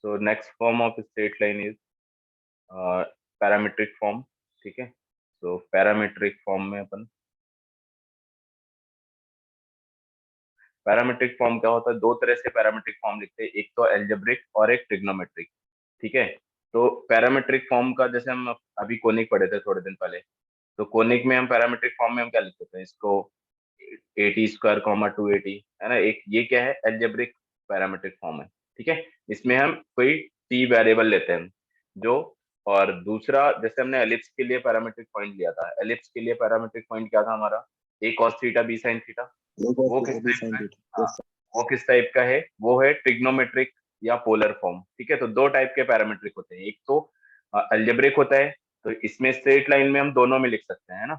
So next form of straight line is parametric form. ठीक है, सो parametric form में अपन, parametric form क्या होता है, दो तरह से पैरामीट्रिक फॉर्म लिखते हैं, एक तो एल्जेब्रिक और एक ट्रिग्नोमेट्रिक। ठीक है, तो पैरामीट्रिक फॉर्म का जैसे हम अभी कोनिक पढ़े थे थोड़े दिन पहले, तो कोनिक में हम पैरामीट्रिक फॉर्म में हम क्या लिख सकते हैं इसको, 80² 280 है ना। एक ये क्या है, एल्जेब्रिक पैरामीट्रिक फॉर्म है। ठीक है, इसमें हम कोई टी वेरिएबल लेते हैं जो, और दूसरा जैसे हमने एलिप्स के लिए पैरामीट्रिक पॉइंट लिया था, एलिप्स के लिए पैरामीट्रिक पॉइंट क्या था हमारा, A cos theta B sine theta. वो किस टाइप का है, हाँ, वो किस टाइप का है, वो है ट्रिग्नोमेट्रिक या पोलर फॉर्म। ठीक है, तो दो टाइप के पैरामीट्रिक होते हैं, एक तो एल्जेब्रिक होता है, तो इसमें स्ट्रेट लाइन में हम दोनों में लिख सकते हैं, है ना।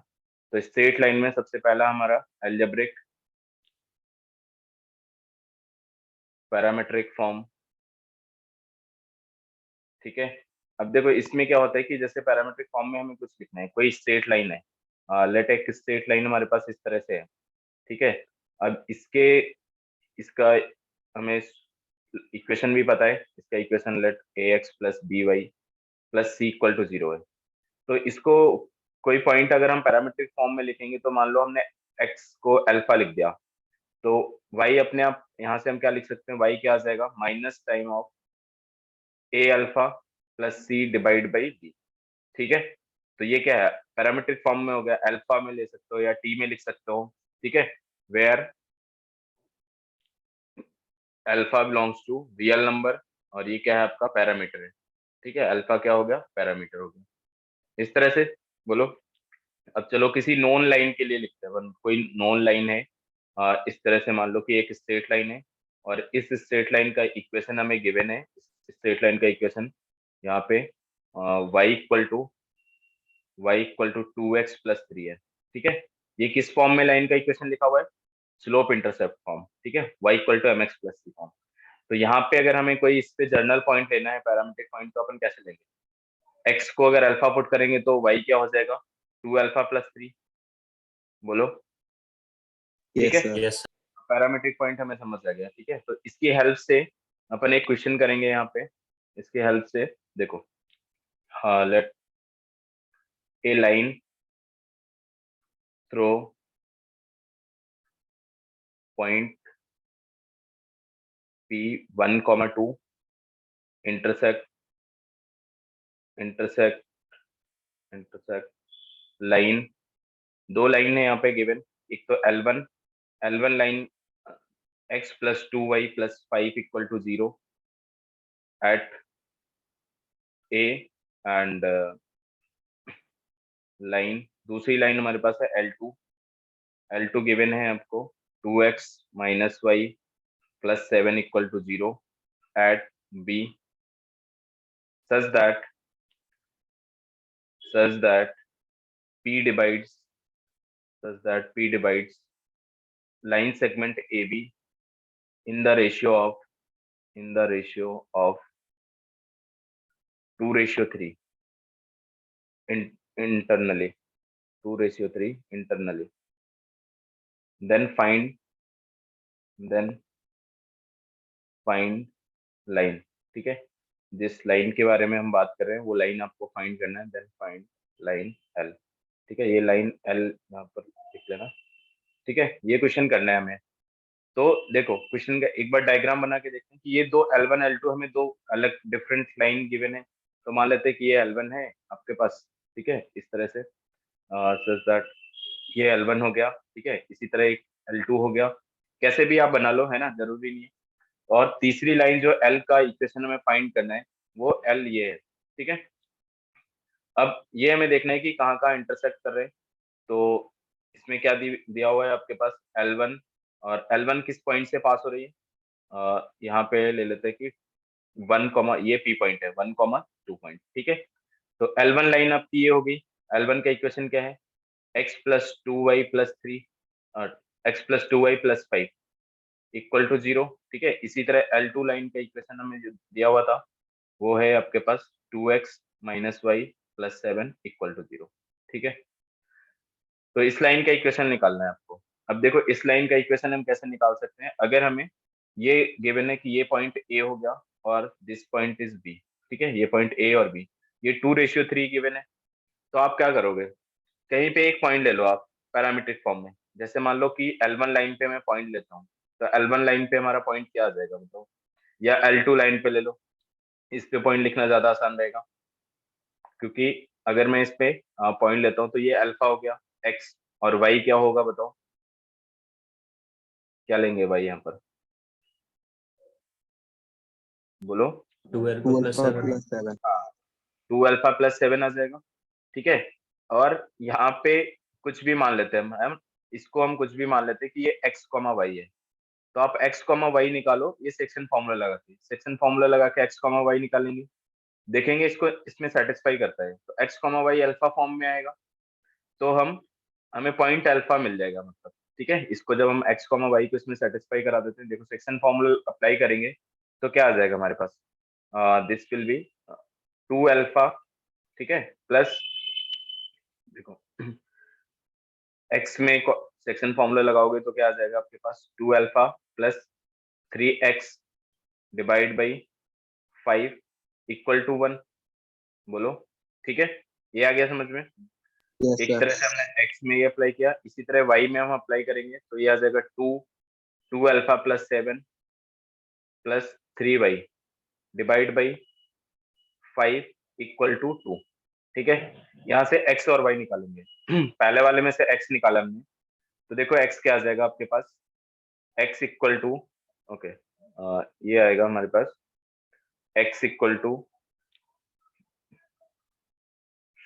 तो स्ट्रेट लाइन में सबसे पहला हमारा एल्जेब्रिक पैरामीट्रिक फॉर्म। ठीक है, अब देखो इसमें क्या होता है कि जैसे पैरामीट्रिक फॉर्म में हमें कुछ लिखना है, कोई स्ट्रेट लाइन है, लेट एक स्ट्रेट लाइन हमारे पास इस तरह से है। ठीक है, अब इसका हमें इक्वेशन भी पता है, इसका equation let A X plus B Y plus C equal to 0 है। तो इसको कोई पॉइंट अगर हम पैरामीट्रिक फॉर्म में लिखेंगे, तो मान लो हमने एक्स को अल्फा लिख दिया, तो वाई अपने आप यहाँ से हम क्या लिख सकते हैं, वाई क्या आ जाएगा, minus time of A alpha plus C divide by B. ठीक है, तो ये क्या है, पैरामीट्रिक फॉर्म में हो गया, अल्फा में ले सकते हो या टी में लिख सकते हो। ठीक है, where alpha belongs to real number, और ये क्या है आपका पैरामीटर है। ठीक है, अल्फा क्या हो गया, पैरामीटर हो गया। इस तरह से बोलो। अब चलो किसी नॉन लाइन के लिए लिखते हैं अपन, कोई नॉन लाइन है, इस तरह से मान लो कि एक स्ट्रेट लाइन है, और इस स्ट्रेट लाइन का इक्वेशन हमें गिवन है, स्ट्रेट लाइन का इक्वेशन यहाँ पे y equal to 2x plus 3 है। ठीक है, ये किस फॉर्म में लाइन का इक्वेशन लिखा हुआ है, स्लोप इंटरसेप्ट फॉर्म। ठीक है, y=mx प्लस सी फॉर्म। तो यहाँ पे अगर हमें कोई इस पे जर्नल पॉइंट लेना है, पैरामीट्रिक पॉइंट, तो अपन कैसे लेंगे, x को अगर अल्फा पुट करेंगे तो y क्या हो जाएगा, 2α+3। बोलो। ठीक यस है, सर। यस पैरामीट्रिक पॉइंट हमें समझ आ गया। ठीक है, तो इसकी हेल्प से अपन एक क्वेश्चन करेंगे यहाँ पे, इसकी हेल्प से देखो, हाँ, let a line through point P1, 2 intersect intersect intersect line, दो लाइन है यहाँ पे गिवन, एक तो L1 line x plus 2y plus 5 equal to 0 at A, and line, दूसरी लाइन हमारे पास है L2 गिवन है आपको 2x minus Y plus 7 equal to 0 at B, such that P divides line segment AB in the ratio of 2:3 internally, 2:3 internally. Then find line। ठीक है, जिस line के बारे में हम बात कर रहे हैं वो लाइन आपको फाइंड करना है, देन फाइंड लाइन L। ठीक है, ये लाइन L यहाँ पर लिख लेना। ठीक है, ये क्वेश्चन करना है हमें। तो देखो क्वेश्चन का एक बार डायग्राम बना के देखते हैं कि ये दो L1 L2 हमें दो अलग डिफरेंट लाइन गिवन है, तो मान लेते हैं कि ये L1 है आपके पास। ठीक है, इस तरह से सच दैट ये L1 हो गया। ठीक है, इसी तरह एक L2 हो गया, कैसे भी आप बना लो, है ना, जरूरी नहीं है। और तीसरी लाइन जो L का इक्वेशन हमें फाइंड करना है, वो L ये है। ठीक है, अब ये हमें देखना है कि कहाँ कहाँ इंटरसेक्ट कर रहे हैं। तो इसमें क्या दिया हुआ है आपके पास, L1, और L1 किस पॉइंट से पास हो रही है, यहाँ पे ले लेते हैं कि 1, ये P पॉइंट है, 1, 2 पॉइंट। ठीक है, तो L1 लाइन आपकी ये होगी। L1 का इक्वेशन क्या है, x plus 2y plus 3, x plus 2y plus 5 equal to 0। ठीक है, इसी तरह L2 लाइन का इक्वेशन हमें जो दिया हुआ था, वो है आपके पास 2x minus Y plus 7 equal to 0। ठीक है, तो इस लाइन का इक्वेशन निकालना है आपको। अब देखो इस लाइन का इक्वेशन हम कैसे निकाल सकते हैं, अगर हमें ये गिवन है कि ये पॉइंट ए हो गया, और दिस पॉइंट इज बी, ठीक है, ये पॉइंट ए और बी, ये 2:3 गिवन है। तो आप क्या करोगे, कहीं पे एक पॉइंट ले लो आप पैरामीट्रिक फॉर्म में। जैसे मान लो कि L1 लाइन पे मैं पॉइंट लेता हूँ, तो L1 लाइन पे हमारा पॉइंट क्या आ जाएगा बताओ, या L2 लाइन पे ले लो, इस पे पॉइंट लिखना ज्यादा आसान रहेगा, क्योंकि अगर मैं इस पे पॉइंट लेता हूँ तो ये अल्फा हो गया एक्स, और वाई क्या होगा बताओ, क्या लेंगे भाई यहाँ पर, बोलो। 2 अल्फा + 7। हाँ, 2 अल्फा + 7 आ जाएगा, ठीक है। और यहाँ पे कुछ भी मान लेते हैं हम इसको हम कुछ भी मान लेते हैं कि ये एक्स कॉमा वाई है। तो आप एक्स कॉमा वाई निकालो, ये सेक्शन फॉर्मूला लगा के, सेक्शन फॉर्मूला लगा के एक्स कॉमा वाई निकालेंगे, देखेंगे इसको इसमें सेटिस्फाई करता है, तो X comma Y alpha form में आएगा, तो हमें पॉइंट अल्फा मिल जाएगा मतलब, ठीक है। इसको जब हम एक्स कॉमा वाई को इसमें सेटिस्फाई करा देते हैं, देखो सेक्शन फॉर्मूला अप्लाई करेंगे तो क्या आ जाएगा हमारे पास, दिस विल बी 2 अल्फा, ठीक है, प्लस, देखो एक्स में सेक्शन फॉर्मूला लगाओगे तो क्या आ जाएगा आपके पास, 2 अल्फा + 3 एक्स डिवाइड बाई 5 = 1, बोलो, ठीक है। ये आ गया समझ में। यस एक तरह सर। से हमने एक्स में ये अप्लाई किया, इसी तरह वाई में हम अप्लाई करेंगे तो ये आ जाएगा 2 अल्फा + 7 + 3 वाई डिवाइड बाई 5 = 2, ठीक है। यहाँ से एक्स और वाई निकालेंगे। पहले वाले में से एक्स निकाला हमने, तो देखो एक्स क्या आ जाएगा आपके पास, एक्स इक्वल टू, ओके, ये आएगा हमारे पास एक्स इक्वल टू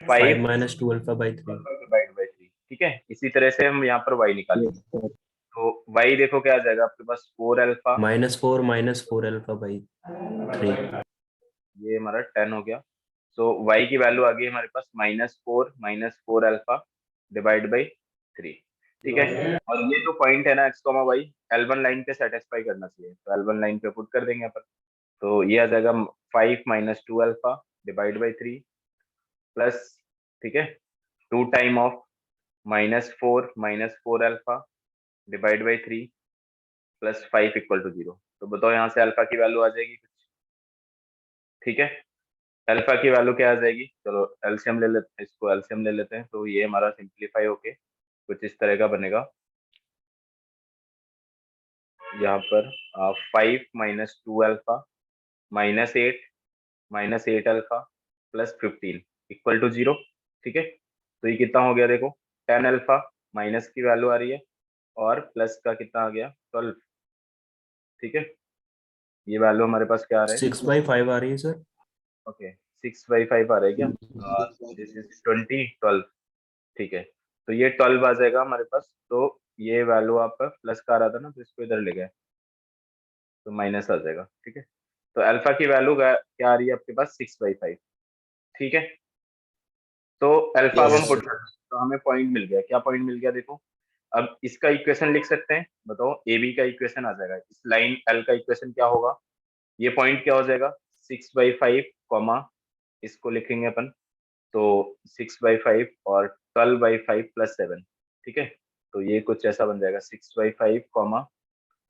5 5 - 2 अल्फा/3। डिवाइड बाई 3, ठीक है। इसी तरह से हम यहाँ पर वाई निकालेंगे, यस सर। तो वाई देखो क्या आ जाएगा आपके पास, 4 अल्फा, -4 - 4 अल्फा/3। ये हमारा 10 हो गया। सो वाई की वैल्यू आ गई हमारे पास -4 डिवाइड बाई 3, ठीक है। और ये जो पॉइंट है ना X comma Y, L1 line पे सेटिस्फाई करना चाहिए, तो L1 लाइन पे पुट कर देंगे अपन, तो ये आ जाएगा 5 - 2 अल्फा डिवाइड बाई 3 प्लस, ठीक है, 2 time of -4 alpha divide by 3 + 5 = 0। तो बताओ यहाँ से अल्फा की वैल्यू आ जाएगी कुछ, ठीक है। अल्फा की वैल्यू क्या आ जाएगी, चलो एलसीएम ले लेते हैं, इसको एलसीएम ले लेते हैं, तो ये हमारा सिंप्लीफाई होके कुछ इस तरह का बनेगा, यहाँ पर 5 - 2 अल्फा -8 + 15 = 0, ठीक है। तो ये कितना हो गया देखो, 10 अल्फा, माइनस की वैल्यू आ रही है, और प्लस का कितना आ गया 12, ठीक है। ये वैल्यू हमारे पास क्या आ रहा है, 6/5 आ रही है सर। ओके 6/5 आ रहा है क्या, दिस इज 12, ठीक है। तो ये 12 आ जाएगा हमारे पास, तो ये वैल्यू आपका प्लस का आ रहा था ना, तो इसको इधर ले गए तो माइनस आ जाएगा, ठीक है। तो अल्फा की वैल्यू क्या आ रही है आपके पास, 6/5, ठीक है। तो अल्फा अब हम यस पुट सर। कर, तो हमें पॉइंट मिल गया, क्या पॉइंट मिल गया देखो। अब इसका इक्वेशन लिख सकते हैं, बताओ ए बी का इक्वेशन आ जाएगा, इस लाइन एल का इक्वेशन क्या होगा, ये पॉइंट क्या हो जाएगा, 6/5 कॉमा, इसको लिखेंगे अपन, तो 6/5 और 12/5 + 7, ठीक है। तो ये कुछ ऐसा बन जाएगा 6/5 कॉमा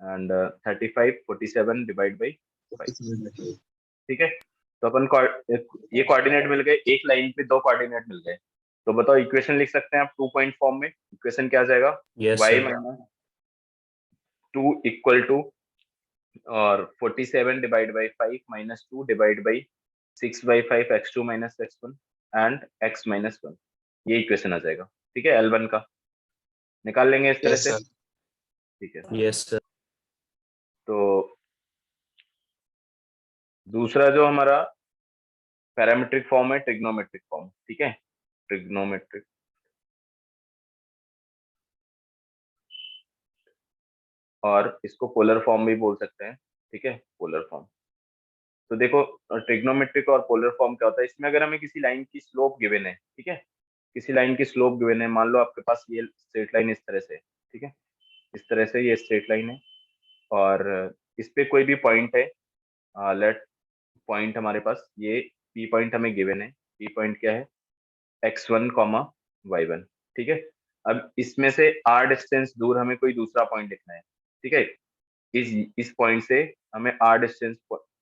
एंड 35 47 डिवाइड बाई 5, ठीक है। तो अपन ये कोऑर्डिनेट मिल गए, एक लाइन पे 2 कोऑर्डिनेट मिल गए, तो बताओ इक्वेशन लिख सकते हैं आप 2 पॉइंट फॉर्म में, इक्वेशन क्या आ जाएगा, यस y सर। - 2 = और 47 divide by 5 - 2 divide by 6/5 x2 - x1 and x - 1, ये इक्वेशन आ जाएगा, ठीक है। L1 का निकाल लेंगे इस तरह यस से, सर। ठीक है। Yes sir. तो दूसरा जो हमारा पैरामीट्रिक फॉर्म है ट्रिग्नोमेट्रिक फॉर्म, ठीक है, ट्रिग्नोमेट्रिक, और इसको पोलर फॉर्म भी बोल सकते हैं, ठीक है, पोलर फॉर्म। तो देखो ट्रिग्नोमेट्रिक और पोलर फॉर्म क्या होता है, इसमें अगर हमें किसी लाइन की स्लोप गिवन है, ठीक है, किसी लाइन की स्लोप गिवन है, मान लो आपके पास ये स्ट्रेट लाइन इस तरह से, ठीक है, इस तरह से ये स्ट्रेट लाइन है, और इस पे कोई भी पॉइंट है, लेट पॉइंट हमारे पास ये पी पॉइंट हमें गिवन है, पी पॉइंट क्या है, x1, y1, ठीक है। अब इसमें से r डिस्टेंस दूर हमें कोई दूसरा पॉइंट लिखना है, ठीक है, इस पॉइंट से हमें r डिस्टेंस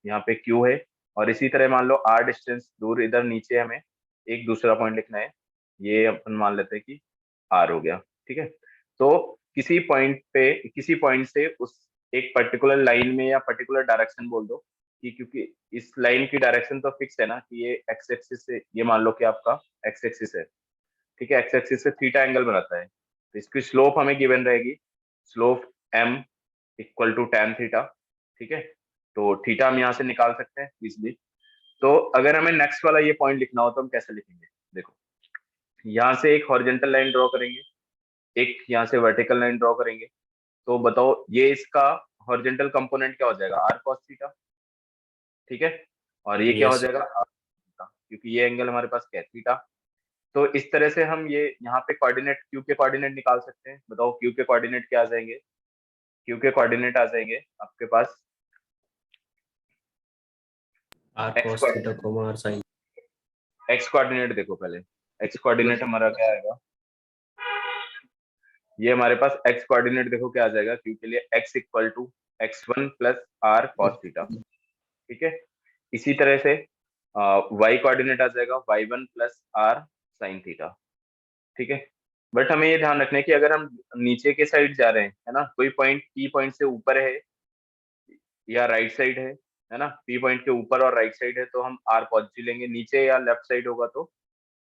यहाँ पे Q है, और इसी तरह मान लो R डिस्टेंस दूर इधर नीचे हमें एक दूसरा पॉइंट लिखना है, ये अपन मान लेते हैं कि R हो गया। ठीक है, तो किसी पॉइंट से उस एक पर्टिकुलर लाइन में या पर्टिकुलर डायरेक्शन बोल दो कि, क्योंकि इस लाइन की डायरेक्शन तो फिक्स है ना कि ये एक्स एक्सिस से, ये मान लो कि आपका एक्स एक्सिस है, ठीक है, एक्स एक्सिस से थीटा एंगल बनाता है, तो इसकी स्लोप हमें गिवन रहेगी, slope m equal to tan theta. ठीक है, तो थीटा हम यहाँ से निकाल सकते हैं इजिली। तो अगर हमें नेक्स्ट वाला ये पॉइंट लिखना हो तो हम कैसे लिखेंगे, देखो यहाँ से एक हॉरिजॉन्टल लाइन ड्रॉ करेंगे, एक यहाँ से वर्टिकल लाइन ड्रॉ करेंगे, तो बताओ ये इसका हॉरिजॉन्टल कंपोनेंट क्या हो जाएगा, r cos थीटा। ठीक है, और ये क्या हो Yes. जाएगा r थीटा, क्योंकि ये एंगल हमारे पास क्या है, थीटा। तो इस तरह से हम ये यहाँ पे कोऑर्डिनेट Q के कोऑर्डिनेट निकाल सकते हैं। बताओ Q के कोऑर्डिनेट क्या आ जाएंगे, Q के कोऑर्डिनेट आ जाएंगे आपके पास R x cos theta coordinate, comma R sin. x coordinate देखो पहले, x कोऑर्डिनेट हमारा क्या आएगा, ये हमारे पास x कोऑर्डिनेट देखो क्या आ जाएगा, Q के लिए x equal to x1 plus r cos theta. ठीक है, इसी तरह से y कोऑर्डिनेट आ जाएगा y1 plus r sin theta. ठीक है, बट हमें ये ध्यान रखना है कि अगर हम नीचे के साइड जा रहे हैं, है ना, कोई पॉइंट P पॉइंट से ऊपर है या राइट साइड है ना, P पॉइंट के ऊपर और राइट साइड है तो हम r पॉजिटिव लेंगे, नीचे या लेफ्ट साइड होगा तो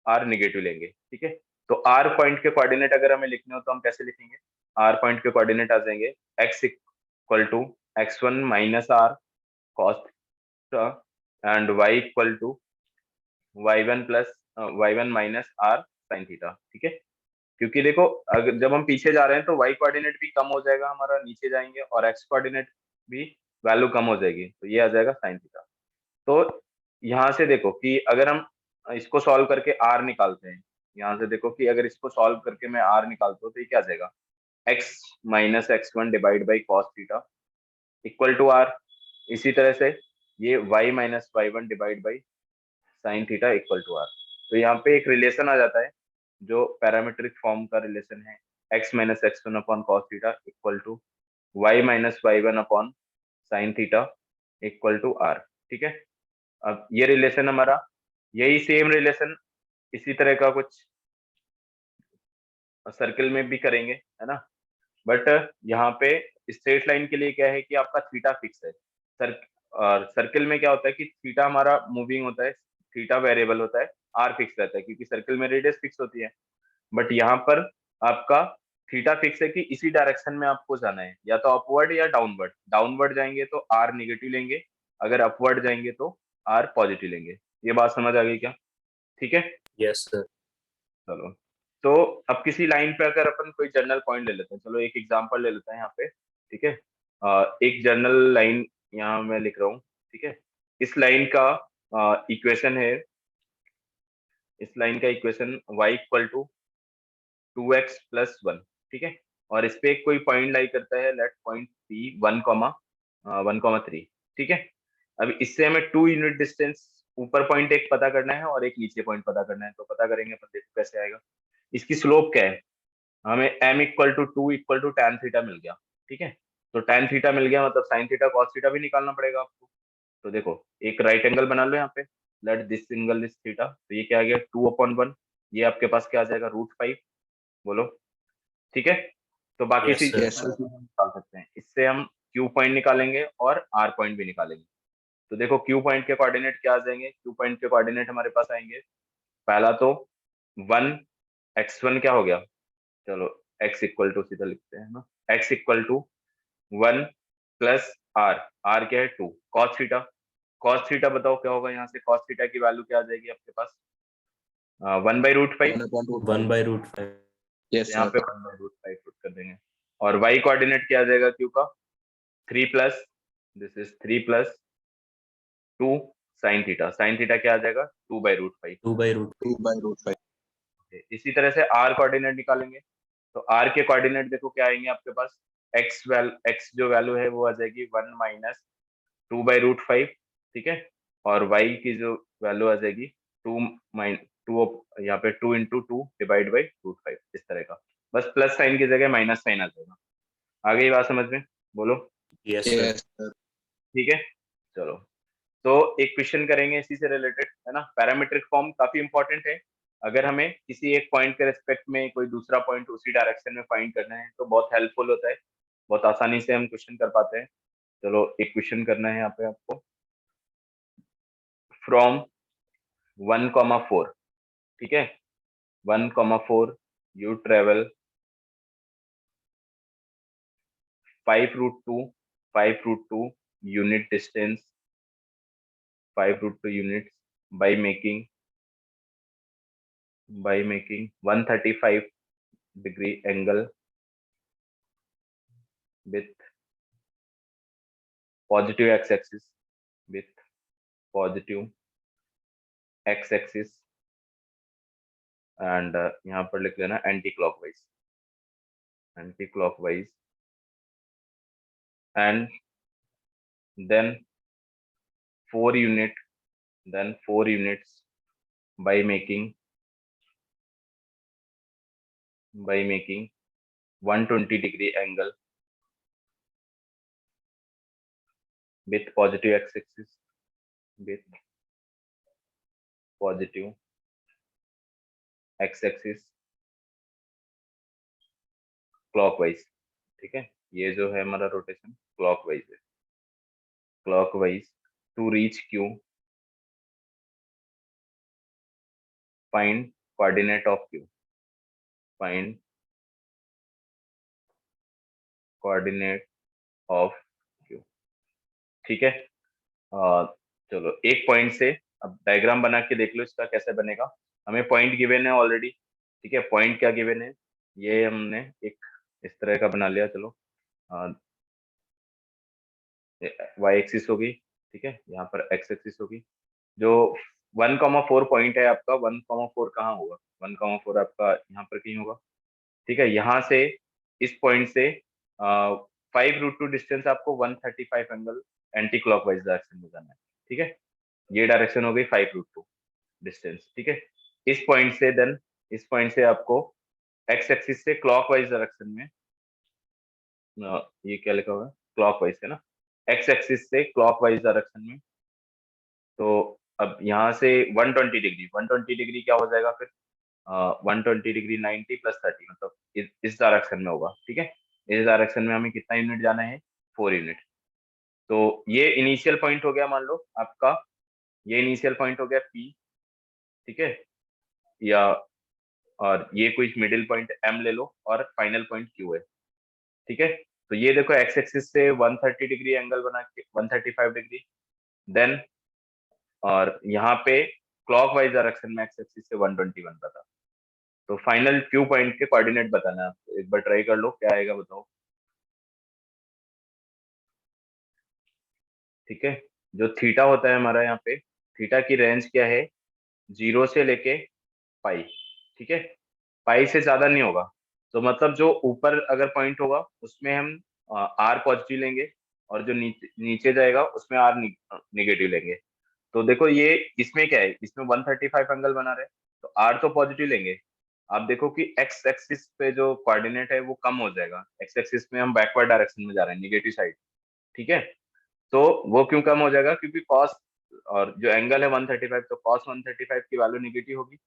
r निगेटिव लेंगे। ठीक है, तो r पॉइंट के कोऑर्डिनेट अगर हमें लिखने हो तो हम कैसे लिखेंगे, r पॉइंट के कोऑर्डिनेट आ जाएंगे x equal to x1 minus r cos theta and y equal to y1 plus y1 minus r sin theta. ठीक है, क्योंकि देखो अगर जब हम पीछे जा रहे हैं तो y कोऑर्डिनेट भी कम हो जाएगा हमारा, नीचे जाएंगे, और x कोऑर्डिनेट भी वैल्यू कम हो जाएगी, तो ये आ जाएगा sin थीटा। तो यहाँ से देखो कि अगर हम इसको सॉल्व करके r निकालते हैं, यहाँ से देखो कि अगर इसको सॉल्व करके मैं r निकालता हूँ तो ये क्या आ जाएगा, x minus x1 divide by cos theta equal to r। इसी तरह से ये y minus y1 divide by sine theta equal to r। तो यहाँ पे एक रिलेशन आ जाता है जो पैरामीट्रिक फॉर्म का रिलेशन है, x minus x1 upon cos theta equal to y minus y1 upon sine theta equal to r। ठीक है, अब ये रिलेशन हमारा, यही सेम रिलेशन इसी तरह का कुछ सर्किल में भी करेंगे, है ना, बट यहाँ पे स्ट्रेट लाइन के लिए क्या है कि आपका थीटा फिक्स है, और सर्किल में क्या होता है कि थीटा हमारा मूविंग होता है, थीटा वेरिएबल होता है, आर फिक्स रहता है क्योंकि सर्किल में रेडियस फिक्स होती है। बट यहाँ पर आपका थीटा फिक्स है कि इसी डायरेक्शन में आपको जाना है, या तो अपवर्ड या डाउनवर्ड, डाउनवर्ड जाएंगे तो आर निगेटिव लेंगे, अगर अपवर्ड जाएंगे तो आर पॉजिटिव लेंगे। ये बात समझ आ गई क्या, ठीक है। Yes, sir. चलो, तो अब किसी लाइन पे अगर अपन कोई जनरल पॉइंट ले लेते हैं, चलो एक एग्जांपल ले लेते हैं यहाँ पे। ठीक है, एक जनरल लाइन यहाँ मैं लिख रहा हूँ। ठीक है, इस लाइन का इक्वेशन है, इस लाइन का equation y equal to 2x plus 1। ठीक है, और इस पे कोई पॉइंट लाई करता है, लेट पॉइंट p 1,3। ठीक है, अब इससे हमें 2 यूनिट डिस्टेंस, ऊपर पॉइंट एक पता करना है और एक नीचे पॉइंट पता करना है, तो पता करेंगे अपन, देखो कैसे आएगा। इसकी स्लोप क्या है, हमें m equal to 2 equal to tan theta मिल गया। ठीक है, तो tan थीटा मिल गया मतलब sin थीटा cos थीटा भी निकालना पड़ेगा आपको। तो देखो एक राइट एंगल बना लो यहाँ पे, let this angle is theta, तो ये क्या आ गया 2/1, ये आपके पास क्या आ जाएगा √5, बोलो, ठीक है। तो बाकी Yes, sir. Yes, sir. निकाल सकते हैं, इससे हम Q पॉइंट निकालेंगे और R पॉइंट भी निकालेंगे। तो देखो Q पॉइंट के कोऑर्डिनेट क्या आ जाएंगे, Q पॉइंट के कोऑर्डिनेट हमारे पास आएंगे, पहला तो 1 x1 क्या हो गया, चलो x इक्वल टू सीधा लिखते हैं ना, x equal to 1 plus r, r क्या है 2 cos थीटा, cos थीटा बताओ क्या होगा, यहाँ से cos थीटा की वैल्यू क्या आ जाएगी आपके पास, 1/√5। 1/√5. 1 by root 5. Yes, यहाँ sir. पे 1/√5 पुट कर देंगे, और y कोऑर्डिनेट क्या आ जाएगा Q का, 3 plus, this is 3 plus 2 sine theta, sine theta क्या आ जाएगा 2/√5। 2 by root 2/√5. इसी तरह से r कोऑर्डिनेट निकालेंगे, तो r के कोऑर्डिनेट देखो क्या आएंगे आपके पास, x जो वैल्यू है वो आ जाएगी 1 माइनस 2/√5। ठीक है, और y की जो वैल्यू आ जाएगी 2 यहाँ पे 2 इंटू 2 डिवाइड बाई √5, इस तरह का, बस प्लस साइन की जगह माइनस साइन आ जाएगा। आ गई बात समझ में, बोलो, Yes, sir. Yes, sir. ठीक है। चलो, तो एक क्वेश्चन करेंगे इसी से रिलेटेड, है ना। पैरामीट्रिक फॉर्म काफी इंपॉर्टेंट है। अगर हमें किसी एक पॉइंट के रिस्पेक्ट में कोई दूसरा पॉइंट उसी डायरेक्शन में फाइंड करना है तो बहुत हेल्पफुल होता है, बहुत आसानी से हम क्वेश्चन कर पाते हैं। चलो एक क्वेश्चन करना है यहाँ पे आपको। फ्रॉम 1,4, ठीक है, 1,4 you travel 5√2 unit distance, 5√2 units by making 135-degree angle with positive x-axis, and यहाँ पर लिख लेना anti clockwise, and then 4 units by making 120-degree angle with positive x-axis, clockwise, ठीक है। ये जो है हमारा रोटेशन क्लॉकवाइज है, to reach Q, find coordinate of Q, ठीक है। चलो एक पॉइंट से अब डायग्राम बना के देख लो इसका कैसे बनेगा। हमें पॉइंट गिवन है ऑलरेडी, ठीक है। पॉइंट क्या गिवन है, ये हमने एक इस तरह का बना लिया। चलो y एक्सिस होगी, ठीक है, यहाँ पर x एक्सिस होगी। जो 1,4 पॉइंट है आपका, 1,4 कहाँ होगा, 1,4 आपका यहाँ पर कहीं होगा, ठीक है। यहाँ से इस पॉइंट से 5√2 डिस्टेंस आपको 135 एंगल एंटी क्लॉकवाइज डायरेक्शन में जाना है, ठीक है। ये डायरेक्शन हो गई 5√2 डिस्टेंस, ठीक है। इस पॉइंट से आपको x एक्सिस से क्लॉकवाइज डायरेक्शन में, ये क्या लिखा हुआ है, क्लॉकवाइज है ना, x एक्सिस से क्लॉकवाइज डायरेक्शन में। तो अब यहाँ से 120 डिग्री क्या हो जाएगा फिर, 120 डिग्री 90 + 30 मतलब इस डायरेक्शन में होगा, ठीक है। इस डायरेक्शन में हमें कितना यूनिट जाना है, 4 यूनिट। तो ये इनिशियल पॉइंट हो गया, मान लो आपका ये इनिशियल पॉइंट हो गया P, ठीक है, या और ये कोई मिडिल पॉइंट M ले लो और फाइनल पॉइंट Q है, ठीक है। तो ये देखो x एक्सिस से 130 डिग्री एंगल बना के 135 डिग्री, देन और यहाँ पे क्लॉकवाइज डायरेक्शन में x एक्सिस से 120 बन रहा था। तो फाइनल Q पॉइंट के कोऑर्डिनेट बताना है आपको, एक बार ट्राई कर लो क्या आएगा बताओ, ठीक है। जो थीटा होता है हमारा यहाँ पे, थीटा की रेंज क्या है, 0 से लेके पाई, ठीक है। पाई से ज्यादा नहीं होगा, तो मतलब जो ऊपर अगर पॉइंट होगा उसमें हम r पॉजिटिव लेंगे, और जो नीचे जाएगा उसमें r निगेटिव लेंगे। तो देखो ये इसमें क्या है, इसमें 135 एंगल बना रहे, तो r तो पॉजिटिव लेंगे। आप देखो कि x एक्सिस पे जो कोऑर्डिनेट है वो कम हो जाएगा, x एक्सिस में हम बैकवर्ड डायरेक्शन में जा रहे हैं, निगेटिव साइड, ठीक है। तो वो क्यों कम हो जाएगा, क्योंकि cos और जो एंगल है 135, तो cos 135 की वैल्यू निगेटिव होगी।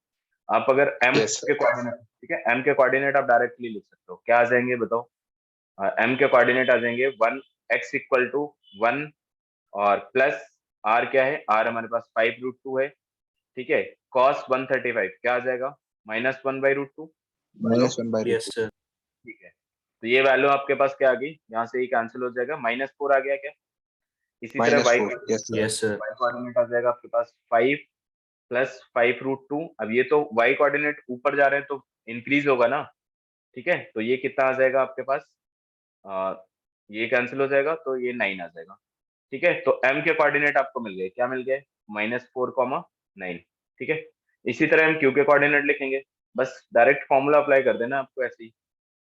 आप अगर m Yes, sir. के कोऑर्डिनेट, ठीक है, m के कोऑर्डिनेट आप डायरेक्टली लिख सकते हो, क्या आ जाएंगे बताओ। m के कोऑर्डिनेट आ जाएंगे 1x = 1 और प्लस r क्या है, r हमारे पास 5√2 है, ठीक है। cos 135 क्या आ जाएगा, -1/√2, बोलो, -1/2. Yes, sir. ठीक है। तो ये वैल्यू आपके पास क्या आ गई, यहाँ से ही कैंसिल हो जाएगा, -4 आ गया क्या। इसी तरह y -4. Yes, sir. Yes, sir. Coordinate आ जाएगा आपके पास 5 + 5√2। अब ये तो y कोऑर्डिनेट ऊपर जा रहे हैं तो इंक्रीज होगा ना, ठीक है। तो ये कितना आ जाएगा आपके पास, ये कैंसिल हो जाएगा तो ये 9 आ जाएगा, ठीक है। तो m के कोऑर्डिनेट आपको मिल गए, क्या मिल गए, -4,9, ठीक है। इसी तरह हम q के कोऑर्डिनेट लिखेंगे, बस डायरेक्ट फॉर्मूला अप्लाई कर देना आपको ऐसे ही।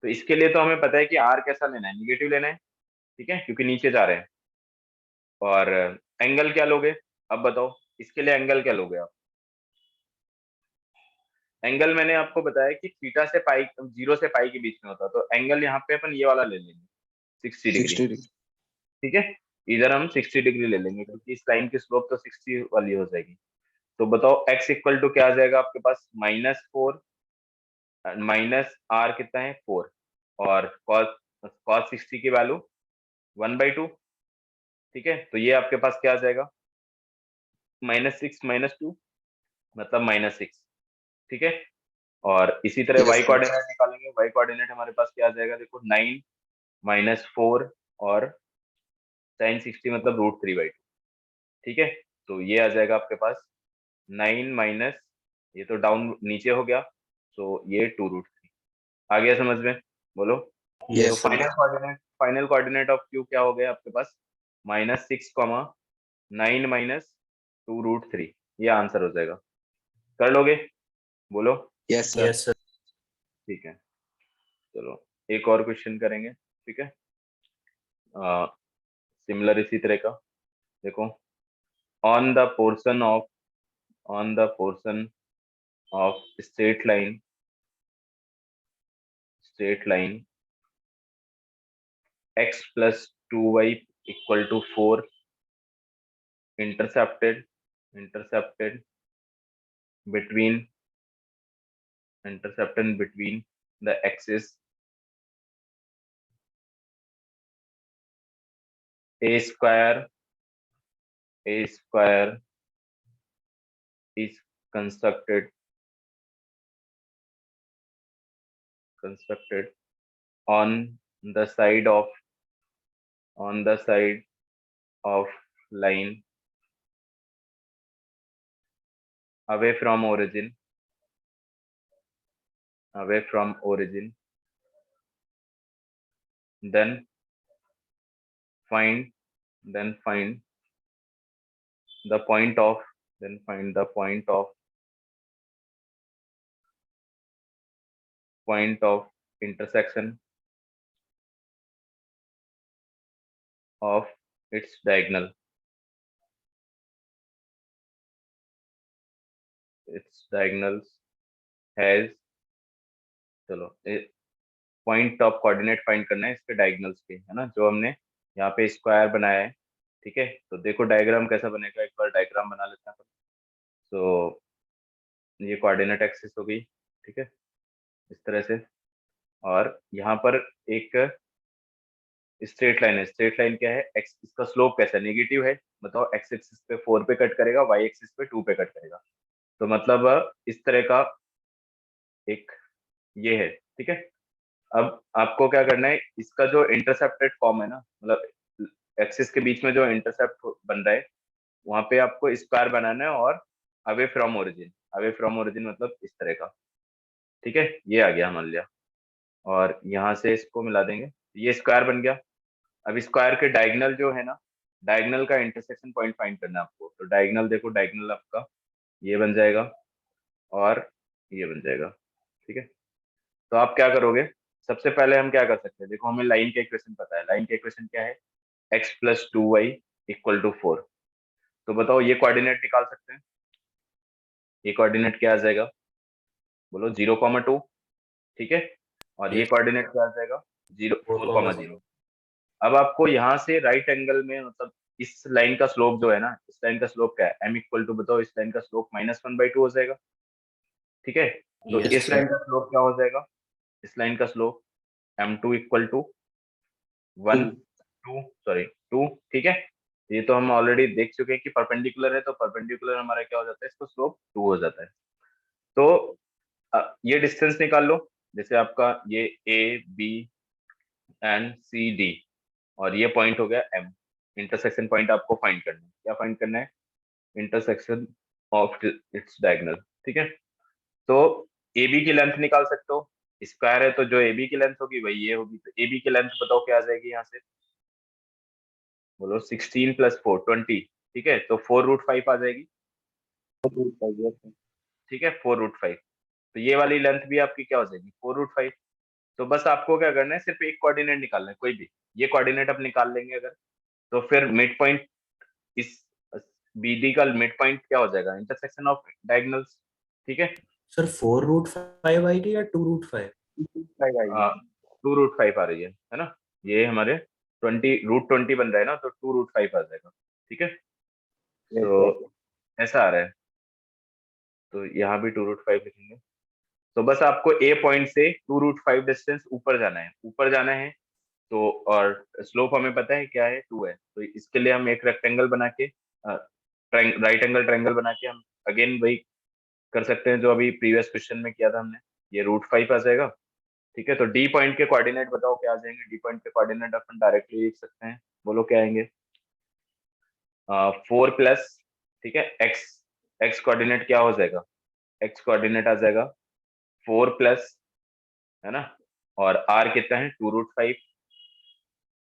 तो इसके लिए तो हमें पता है कि r कैसा लेना है, निगेटिव लेना है, ठीक है, क्योंकि नीचे जा रहे हैं। और एंगल क्या लोगे, अब बताओ इसके लिए एंगल क्या लोगे आप। एंगल मैंने आपको बताया कि थीटा से पाई, 0 से पाई के बीच में होता है, तो एंगल यहाँ पे अपन ये वाला ले लेंगे 60 डिग्री, 60 degree. ठीक है। इधर हम 60 डिग्री ले लेंगे क्योंकि इस लाइन की स्लोप तो 60 वाली हो जाएगी। तो बताओ x इक्वल टू क्या आ जाएगा आपके पास, -4 माइनस आर कितना है 4, और cos 60 की वैल्यू 1/2। ठीक है, तो ये आपके पास क्या आ जाएगा, -6 -2 मतलब -6। ठीक है, और इसी तरह Yes, y sir. कोऑर्डिनेट निकालेंगे। y कोऑर्डिनेट हमारे पास क्या आ जाएगा, देखो 9 -4 और sin 60 मतलब √3/2। ठीक है, तो ये आ जाएगा आपके पास 9 माइनस, ये तो डाउन नीचे हो गया, तो ये 2√3 आ गया समझ में, बोलो। तो Yes, sir. Final coordinate of Q क्या हो गया आपके पास, -6, 9 माइनस 2√3, ये आंसर हो जाएगा। कर लोगे, बोलो। Yes, sir. Yes, sir. ठीक है, चलो एक और क्वेश्चन करेंगे। ठीक है, सिमिलर इसी तरह का, देखो, on the portion of straight line x plus 2y equal to 4 intercepted between the axis a square is constructed on the side of line away from origin, then find the point of intersection of its diagonals has, चलो point of coordinate find करना है इसके diagonals के, है ना, जो हमने यहाँ पे स्क्वायर बनाया है। ठीक है, तो देखो डायग्राम कैसा बनेगा, एक बार डायग्राम बना लेते हैं। तो ये कोऑर्डिनेट एक्सिस हो गई, ठीक है, इस तरह से, और यहाँ पर एक स्ट्रेट लाइन है। स्ट्रेट लाइन क्या है, एक्स, इसका स्लोप कैसा है, नेगेटिव है। बताओ, एक्स एक्सिस पे 4 पे कट करेगा, वाई एक्सिस पे 2 पे कट करेगा। तो मतलब इस तरह का एक ये है। ठीक है, अब आपको क्या करना है, इसका जो इंटरसेप्टेड फॉर्म है ना, मतलब एक्सिस के बीच में जो इंटरसेप्ट बन रहा है, वहां पे आपको स्क्वायर बनाना है, और अवे फ्रॉम ओरिजिन मतलब इस तरह का। ठीक है, ये आ गया मान लिया, और यहाँ से इसको मिला देंगे, ये स्क्वायर बन गया। अब स्क्वायर के डायगोनल जो है ना, डायगोनल का इंटरसेक्शन पॉइंट फाइंड करना है आपको। तो डायगोनल देखो, डायगोनल आपका ये बन जाएगा और ये बन जाएगा। ठीक है, तो आप क्या करोगे, सबसे पहले हम क्या कर सकते हैं, देखो हमें लाइन का इक्वेशन पता है। लाइन का इक्वेशन क्या है, x + 2y = 4। तो बताओ, ये कोऑर्डिनेट निकाल सकते हैं। ये कोऑर्डिनेट क्या आ जाएगा, बोलो, 0,2। ठीक है, और ये Yes. कोऑर्डिनेट क्या आ जाएगा, 4,0। अब आपको यहाँ से राइट एंगल में, मतलब इस लाइन का स्लोप जो है ना, इस लाइन का स्लोप क्या है, m बताओ, इस लाइन का स्लोप -1/2 हो जाएगा। ठीक है, तो Yes, इस sir. लाइन का स्लोप क्या हो जाएगा, इस लाइन का स्लोप m2 = 1 2 सॉरी 2। ठीक है, ये तो हम ऑलरेडी देख चुके हैं कि परपेंडिकुलर है, तो परपेंडिकुलर हमारा क्या हो जाता है, इसको स्लोप 2 हो जाता है। तो ये डिस्टेंस निकाल लो, जैसे आपका ये A B and C D, और ये पॉइंट हो गया एम। इंटरसेक्शन पॉइंट आपको फाइंड करना है। क्या फाइंड करना है, इंटरसेक्शन ऑफ इट्स डायगोनल। ठीक है, तो ए बी की लेंथ निकाल सकते हो, स्क्वायर है तो जो ए बी की लेंथ होगी वही ये होगी। तो ए बी की लेंथ बताओ क्या आ जाएगी, यहाँ से बोलो, 16 + 4 20। ठीक है, तो 4√5 आ जाएगी। ठीक है, 4√5। तो ये वाली लेंथ भी आपकी क्या हो जाएगी, 4√5। तो बस आपको क्या करना है, सिर्फ एक कोऑर्डिनेट निकालना है, कोई भी। ये कोऑर्डिनेट आप निकाल लेंगे अगर, तो फिर मिड पॉइंट, इस बीडी का मिड पॉइंट क्या हो जाएगा, इंटरसेक्शन ऑफ डायगोनल्स। ठीक है, Sir, 4√5 आएगी या 2√5? 2√5 आ रही है ना, ये हमारे 20 बन रहा है ना, तो 2√5 आ जाएगा। ठीक है, Yes, तो sir. ऐसा आ रहा है, तो यहाँ भी 2√5 लिखेंगे। तो बस आपको ए पॉइंट से 2√5 डिस्टेंस ऊपर जाना है, ऊपर जाना है। तो और स्लोप हमें पता है क्या है, 2 है। तो इसके लिए हम एक रेक्टेंगल बना के, राइट एंगल ट्रायंगल बना के हम अगेन वही कर सकते हैं जो अभी प्रीवियस क्वेश्चन में किया था हमने। ये √5 आ जाएगा। ठीक है, तो डी पॉइंट के कोऑर्डिनेट बताओ क्या आ जाएंगे। डी पॉइंट के कोऑर्डिनेट अपन डायरेक्टली लिख सकते हैं, बोलो क्या आएंगे। 4 प्लस, ठीक है, एक्स, एक्स कोऑर्डिनेट क्या हो जाएगा, एक्स कोऑर्डिनेट आ जाएगा 4 प्लस, है ना, और आर कितना है 2√5।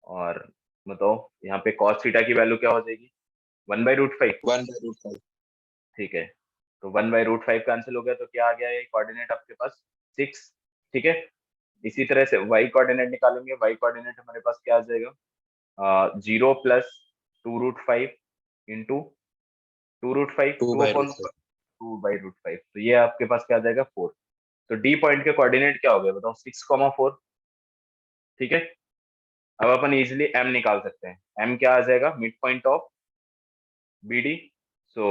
और बताओ यहाँ पे cos थीटा की वैल्यू क्या हो जाएगी, 1/√5। 1/√5. ठीक है, तो 1/√5 कैंसिल हो गया, तो क्या आ गया ये कोऑर्डिनेट आपके पास 6। ठीक है, इसी तरह से y कोऑर्डिनेट निकालेंगे। y कोऑर्डिनेट हमारे पास क्या आ जाएगा, 0 प्लस 2√5 इंटू 2√5, 2/√5. 2/√5, तो ये आपके पास क्या आ जाएगा 4। तो डी पॉइंट के कोऑर्डिनेट क्या हो गए बताओ, 6,4। ठीक है, अब अपन इजिली m निकाल सकते हैं। m क्या आ जाएगा, mid point of B D. So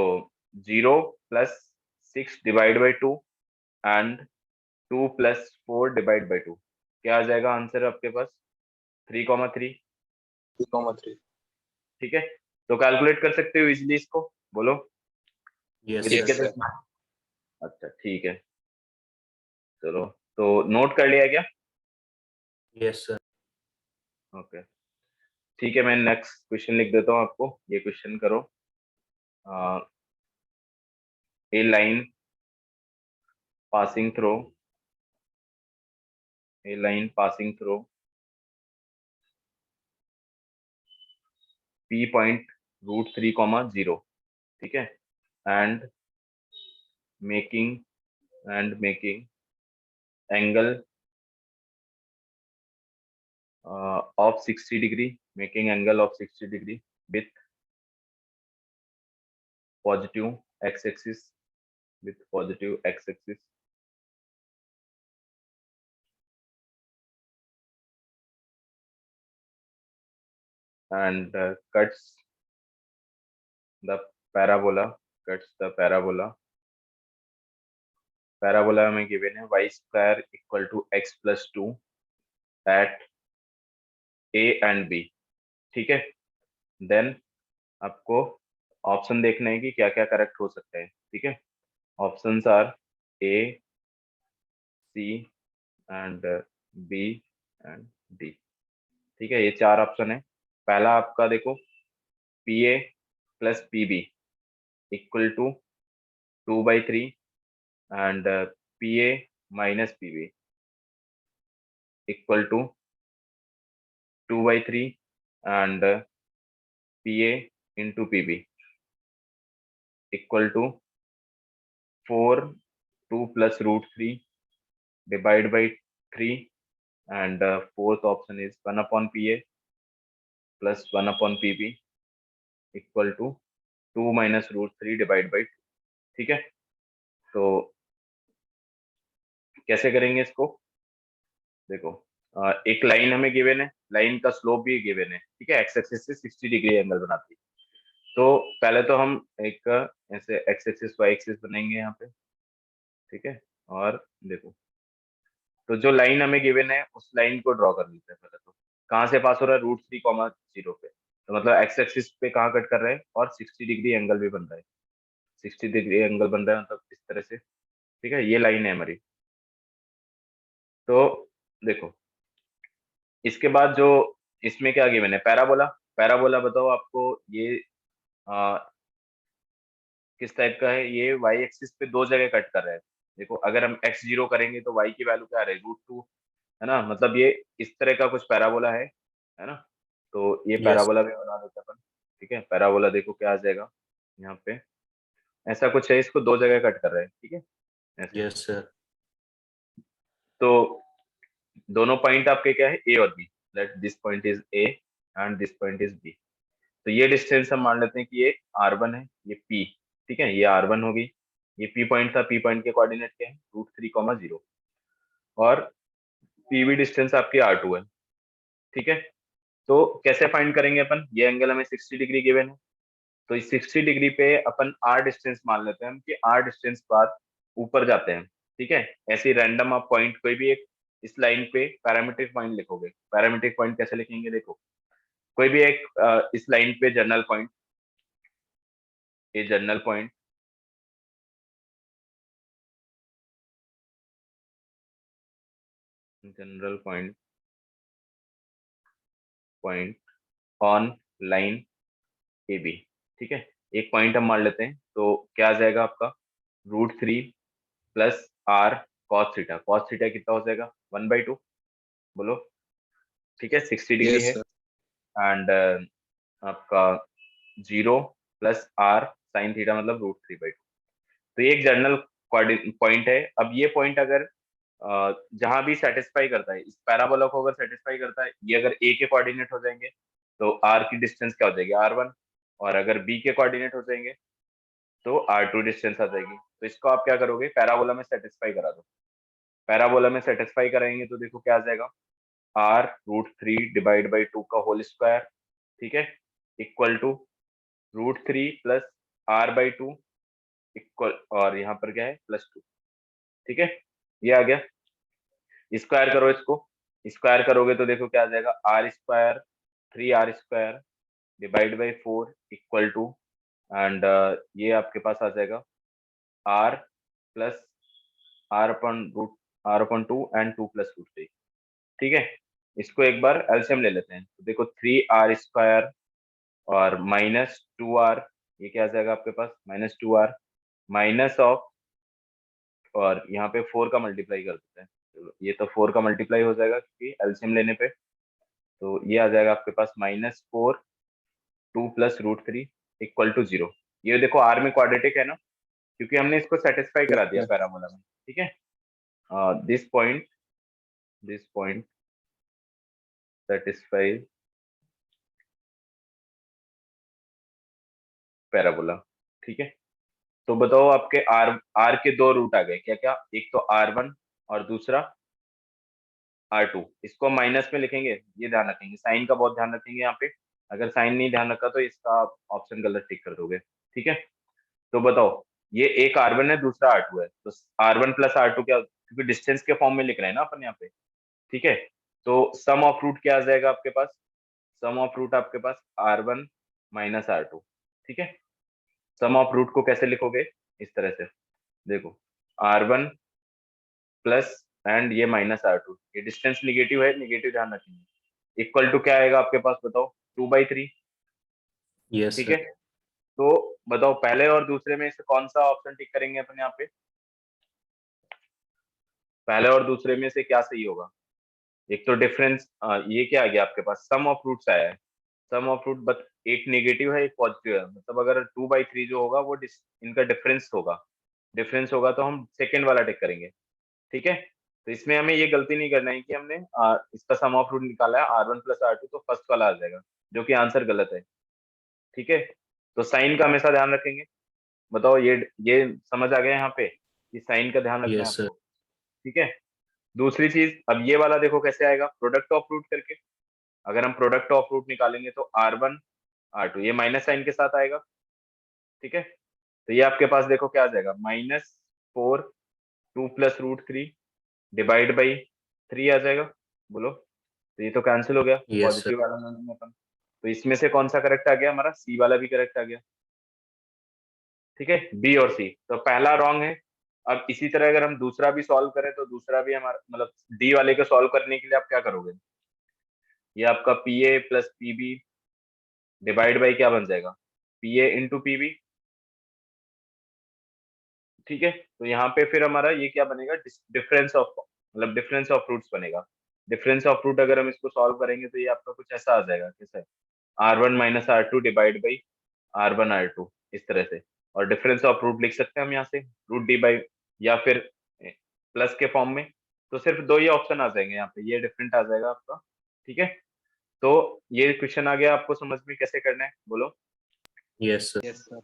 0 plus 6 divide by 2 and 2 plus 4 divide by 2, क्या आ जाएगा आंसर आपके पास 3,3। 3,3. ठीक है, तो कैलकुलेट कर सकते हो इजिली इसको, बोलो Yes, ये sir. दिक्कत है। अच्छा ठीक है, चलो, तो नोट कर लिया क्या। Yes, sir. ओके ठीक है, मैं नेक्स्ट क्वेश्चन लिख देता हूँ आपको। ये क्वेश्चन करो, ए line passing through a line passing through p point √3, 0, ठीक है, and making angle of 60 degree, making angle of 60 degree with positive x-axis, with positive x-axis, and cuts the parabola, parabola में given है y² = x + 2 at a and b। ठीक है, then आपको option देखना है कि क्या क्या करेक्ट हो सकता है। ठीक है, options are A, C and B and D. ठीक है, ये 4 ऑप्शन है। पहला आपका देखो, P A plus P B equal to 2/3 and P A minus P B equal to 2/3 and P A into P B equal to 4, 2 plus √3 divide by 3 and fourth option is 1/PA plus 1/PB equal to 2 minus √3 divided by 2। ठीक है, तो कैसे करेंगे इसको, देखो एक line हमें given है, लाइन का स्लोप भी गिवन है। ठीक है, एक्स एक्सिस से 60 डिग्री एंगल बनाती है। तो पहले तो हम एक ऐसे एक्स एक्सिस वाई एक्सिस बनाएंगे यहाँ पे। ठीक है, और देखो, तो जो लाइन हमें गिवन है उस लाइन को ड्रॉ कर लेते हैं पहले। तो कहाँ से पास हो रहा है, √3, 0 पे, तो मतलब एक्स एक्सिस पे कहाँ कट कर रहे हैं, और 60 डिग्री एंगल भी बन रहा है। 60 डिग्री एंगल बन रहा है मतलब इस तरह से। ठीक है, ये लाइन है हमारी। तो देखो, इसके बाद जो इसमें क्या गिवन है, पैराबोला। पैराबोला बताओ आपको ये आ, किस टाइप का है। ये वाई एक्सिस पे 2 जगह कट कर रहा है। देखो, अगर हम x0 करेंगे तो y की वैल्यू क्या आ रही है, √2, है ना, मतलब ये इस तरह का कुछ पैराबोला है ना। तो ये Yes. पैराबोला भी बना देते हैं अपन। ठीक है, पैराबोला देखो क्या आ जाएगा यहाँ पे, ऐसा कुछ है, इसको 2 जगह कट कर रहे हैं। ठीक है, ऐसे। Yes, sir. तो दोनों पॉइंट आपके क्या है, ए और B, let this point is A and this point is B. तो ये डिस्टेंस हम मान लेते हैं कि ये r1 है, ये p। ठीक है, ये r1 होगी, ये p पॉइंट था, p पॉइंट के कोऑर्डिनेट क्या है, √3, 0, और pv डिस्टेंस आपकी r2 है। ठीक है, तो कैसे फाइंड करेंगे अपन, ये एंगल हमें 60 डिग्री गिवन है, तो इस 60 डिग्री पे अपन आर डिस्टेंस मान लेते हैं हम कि आर डिस्टेंस बाद ऊपर जाते हैं, ठीक है। ऐसे रैंडम आप पॉइंट कोई भी एक इस लाइन पे पैरामीट्रिक पॉइंट लिखोगे। पैरामीट्रिक पॉइंट कैसे लिखेंगे, देखो कोई भी एक इस लाइन पे जनरल पॉइंट, ये general point, general point, point on line A B, ठीक है। एक पॉइंट हम मान लेते हैं, तो क्या आ जाएगा आपका √3 plus R cos theta. Cos theta कितना हो जाएगा 1/2, बोलो, ठीक है। 60 डिग्री Yes, है, sir. एंड आपका 0 प्लस आर साइन थीटा मतलब √3/2। तो ये एक जनरल पॉइंट है। अब ये पॉइंट अगर जहां भी सेटिस्फाई करता है, इस पैराबोला को अगर सेटिस्फाई करता है, ये अगर ए के कोऑर्डिनेट हो जाएंगे तो आर की डिस्टेंस क्या हो जाएगी r1, और अगर बी के कोऑर्डिनेट हो जाएंगे तो r2 डिस्टेंस आ जाएगी। तो इसको आप क्या करोगे, पैराबोला में सेटिस्फाई करा दो। पैराबोला में सेटिस्फाई कराएंगे तो देखो क्या आ जाएगा, r√3/2 का होल स्क्वायर, ठीक है, equal to √3 plus r/2 equal, और यहाँ पर क्या है +2, ठीक है। ये आ गया, स्क्वायर करो इसको, स्क्वायर करोगे तो देखो क्या आ जाएगा, r² 3r² /4 equal to, and ये आपके पास आ जाएगा r प्लस r/2 एंड 2 + √3, ठीक है। इसको एक बार एलसीएम ले लेते हैं, तो देखो 3r² और -2r, ये क्या आ जाएगा आपके पास -2r माइनस ऑफ, और यहाँ पे 4 का मल्टीप्लाई कर देते हैं, तो ये तो 4 का मल्टीप्लाई हो जाएगा क्योंकि एलसीएम लेने पे, तो ये आ जाएगा आपके पास -4 2 + √3 इक्वल टू 0। ये देखो आर में क्वाड्रेटिक है ना, क्योंकि हमने इसको सेटिस्फाई Yes, करा दिया sir. पैराबोला में, ठीक है। दिस पॉइंट सेटिस्फाई पैराबोला, ठीक है। तो बताओ आपके आर आर के दो रूट आ गए, क्या क्या, एक तो r1 और दूसरा r2। इसको माइनस में लिखेंगे, ये ध्यान रखेंगे, साइन का बहुत ध्यान रखेंगे यहाँ पे। अगर साइन नहीं ध्यान रखा तो इसका ऑप्शन गलत टिक कर दोगे, ठीक है। तो बताओ, ये एक r1 है, दूसरा r2 है, तो r1 प्लस r2 क्या, क्योंकि डिस्टेंस के फॉर्म में लिख रहे हैं ना अपन यहाँ पे, ठीक है। तो सम ऑफ रूट क्या आ जाएगा आपके पास, सम ऑफ रूट आपके पास r1 माइनस r2, ठीक है। सम ऑफ रूट को कैसे लिखोगे, इस तरह से देखो, r1 प्लस एंड ये -r2, ये डिस्टेंस निगेटिव है, निगेटिव ध्यान रखेंगे, इक्वल टू क्या आएगा आपके पास, बताओ 2/3, Yes, ठीक sir. है। तो बताओ पहले और दूसरे में से कौन सा ऑप्शन टिक करेंगे अपन यहाँ पे, पहले और दूसरे में से क्या सही होगा। एक तो डिफरेंस, ये क्या आ गया आपके पास, सम ऑफ रूट्स आया है, सम ऑफ रूट, बट एक नेगेटिव है एक पॉजिटिव है, मतलब अगर 2/3 जो होगा वो इनका डिफरेंस होगा, डिफरेंस होगा तो हम सेकेंड वाला टिक करेंगे, ठीक है। तो इसमें हमें ये गलती नहीं करना है कि हमने इसका सम ऑफ रूट निकाला है r1 प्लस r2, तो फर्स्ट वाला आ जाएगा, जो कि आंसर गलत है, ठीक है। तो साइन का हमेशा ध्यान रखेंगे। बताओ ये समझ आ गया यहाँ पे कि साइन का ध्यान रखना है Yes, sir. आपको, ठीक है। दूसरी चीज, अब ये वाला देखो कैसे आएगा, प्रोडक्ट ऑफ रूट करके। अगर हम प्रोडक्ट ऑफ रूट निकालेंगे तो r1 r2 ये माइनस साइन के साथ आएगा, ठीक है। तो ये आपके पास देखो क्या आ जाएगा, -4 2 + √3 /3 आ जाएगा, बोलो। तो ये तो कैंसिल हो गया, Yes, sir. पॉजिटिव वाला में अपन, तो इसमें से कौन सा करेक्ट आ गया, हमारा सी वाला भी करेक्ट आ गया, ठीक है। बी और सी तो पहला रॉन्ग है। अब इसी तरह अगर हम दूसरा भी सॉल्व करें तो दूसरा भी हमारा, मतलब डी वाले को सॉल्व करने के लिए आप क्या करोगे, ये आपका P A plus P B divide by क्या बन जाएगा, P A into P B, ठीक है। तो यहाँ पे फिर हमारा ये क्या बनेगा, डिफरेंस ऑफ, मतलब डिफरेंस ऑफ रूट्स बनेगा। डिफरेंस ऑफ रूट अगर हम इसको सॉल्व करेंगे तो ये आपका कुछ ऐसा आ जाएगा, कैसे, r1 minus r2 divide by r1 r2, इस तरह से। और डिफरेंस ऑफ रूट लिख सकते हैं हम यहाँ से √d बाई, या फिर प्लस के फॉर्म में। तो सिर्फ दो ही ऑप्शन आ जाएंगे यहाँ पे, ये डिफरेंट आ जाएगा आपका, ठीक है। तो ये क्वेश्चन आ गया आपको समझ में कैसे करना है, बोलो, Yes, sir. Yes, sir.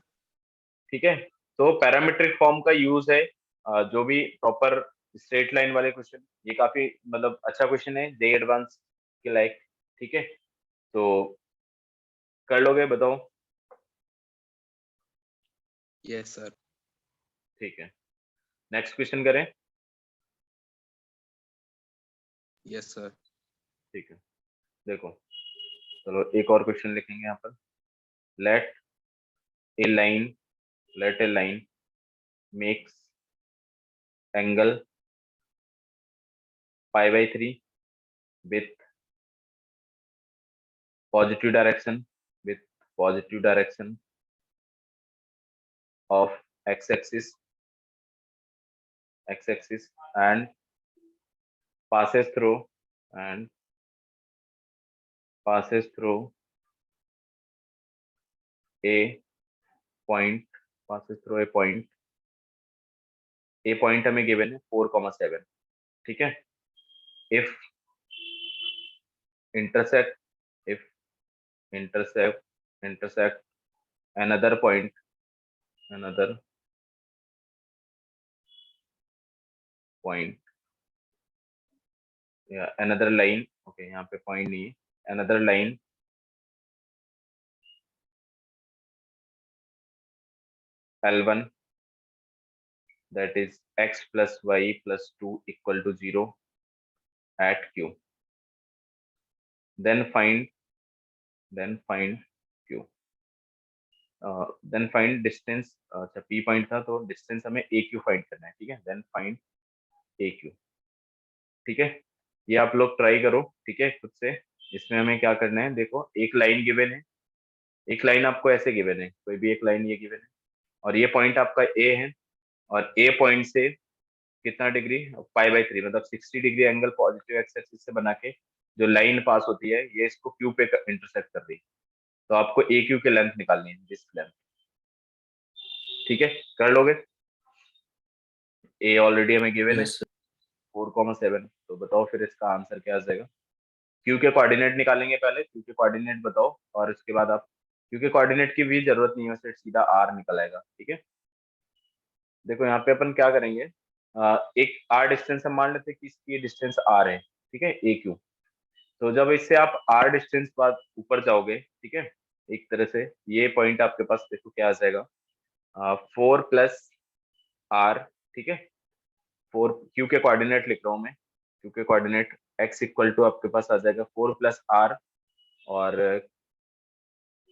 ठीक है। तो पैरामीट्रिक फॉर्म का यूज है, जो भी प्रॉपर स्ट्रेट लाइन वाले क्वेश्चन, ये काफी मतलब अच्छा क्वेश्चन है जे एडवांस के लायक, ठीक है। तो कर लोगे, बताओ। Yes sir. ठीक है, नेक्स्ट क्वेश्चन करें। Yes sir. ठीक है, देखो, चलो एक और क्वेश्चन लिखेंगे यहाँ पर। Let a line makes angle π/3 with positive direction of x-axis and passes through a point a point हमें गिवन है 4,7, ठीक है। if intersect another point या another line, ओके यहाँ पे पॉइंट नहीं है, another line L1 that is x plus y plus 2 equal to 0 at Q, then find Q, then find distance। अच्छा P पॉइंट था तो डिस्टेंस हमें AQ फाइंड करना है, ठीक है। then find AQ, ठीक है। ये आप लोग ट्राई करो, ठीक है, खुद से। इसमें हमें क्या करना है, देखो एक लाइन गिवन है, एक लाइन आपको ऐसे गिवन है, कोई भी एक लाइन ये गिवन है, और ये पॉइंट आपका A है, और A पॉइंट से कितना डिग्री, π/3 मतलब 60 degree angle positive x axis से बना के जो लाइन पास होती है, ये इसको क्यू पे इंटरसेक्ट कर रही है। तो आपको ए क्यू की लेंथ निकालनी है, दिस लेंथ, ठीक है। कर लोगे? ए ऑलरेडी हमें गिवन है Yes, sir. 4,7, तो बताओ फिर इसका आंसर क्या आ जाएगा। क्यू के कोऑर्डिनेट निकालेंगे पहले, क्यू के कोऑर्डिनेट बताओ, और उसके बाद आप क्यू के कोऑर्डिनेट की भी जरूरत नहीं है, वैसे सीधा आर निकल आएगा, ठीक है। देखो यहाँ पे अपन क्या करेंगे, एक आर डिस्टेंस हम मान लेते हैं कि इसकी डिस्टेंस आर है, ठीक है, ए क्यू। तो जब इससे आप आर डिस्टेंस बाद ऊपर जाओगे, ठीक है, एक तरह से ये पॉइंट आपके पास देखो क्या आ जाएगा, 4+r, ठीक है। 4 क्यू के कोऑर्डिनेट लिख रहा हूँ मैं, क्यू के कोऑर्डिनेट x इक्वल टू आपके पास आ जाएगा 4+r, और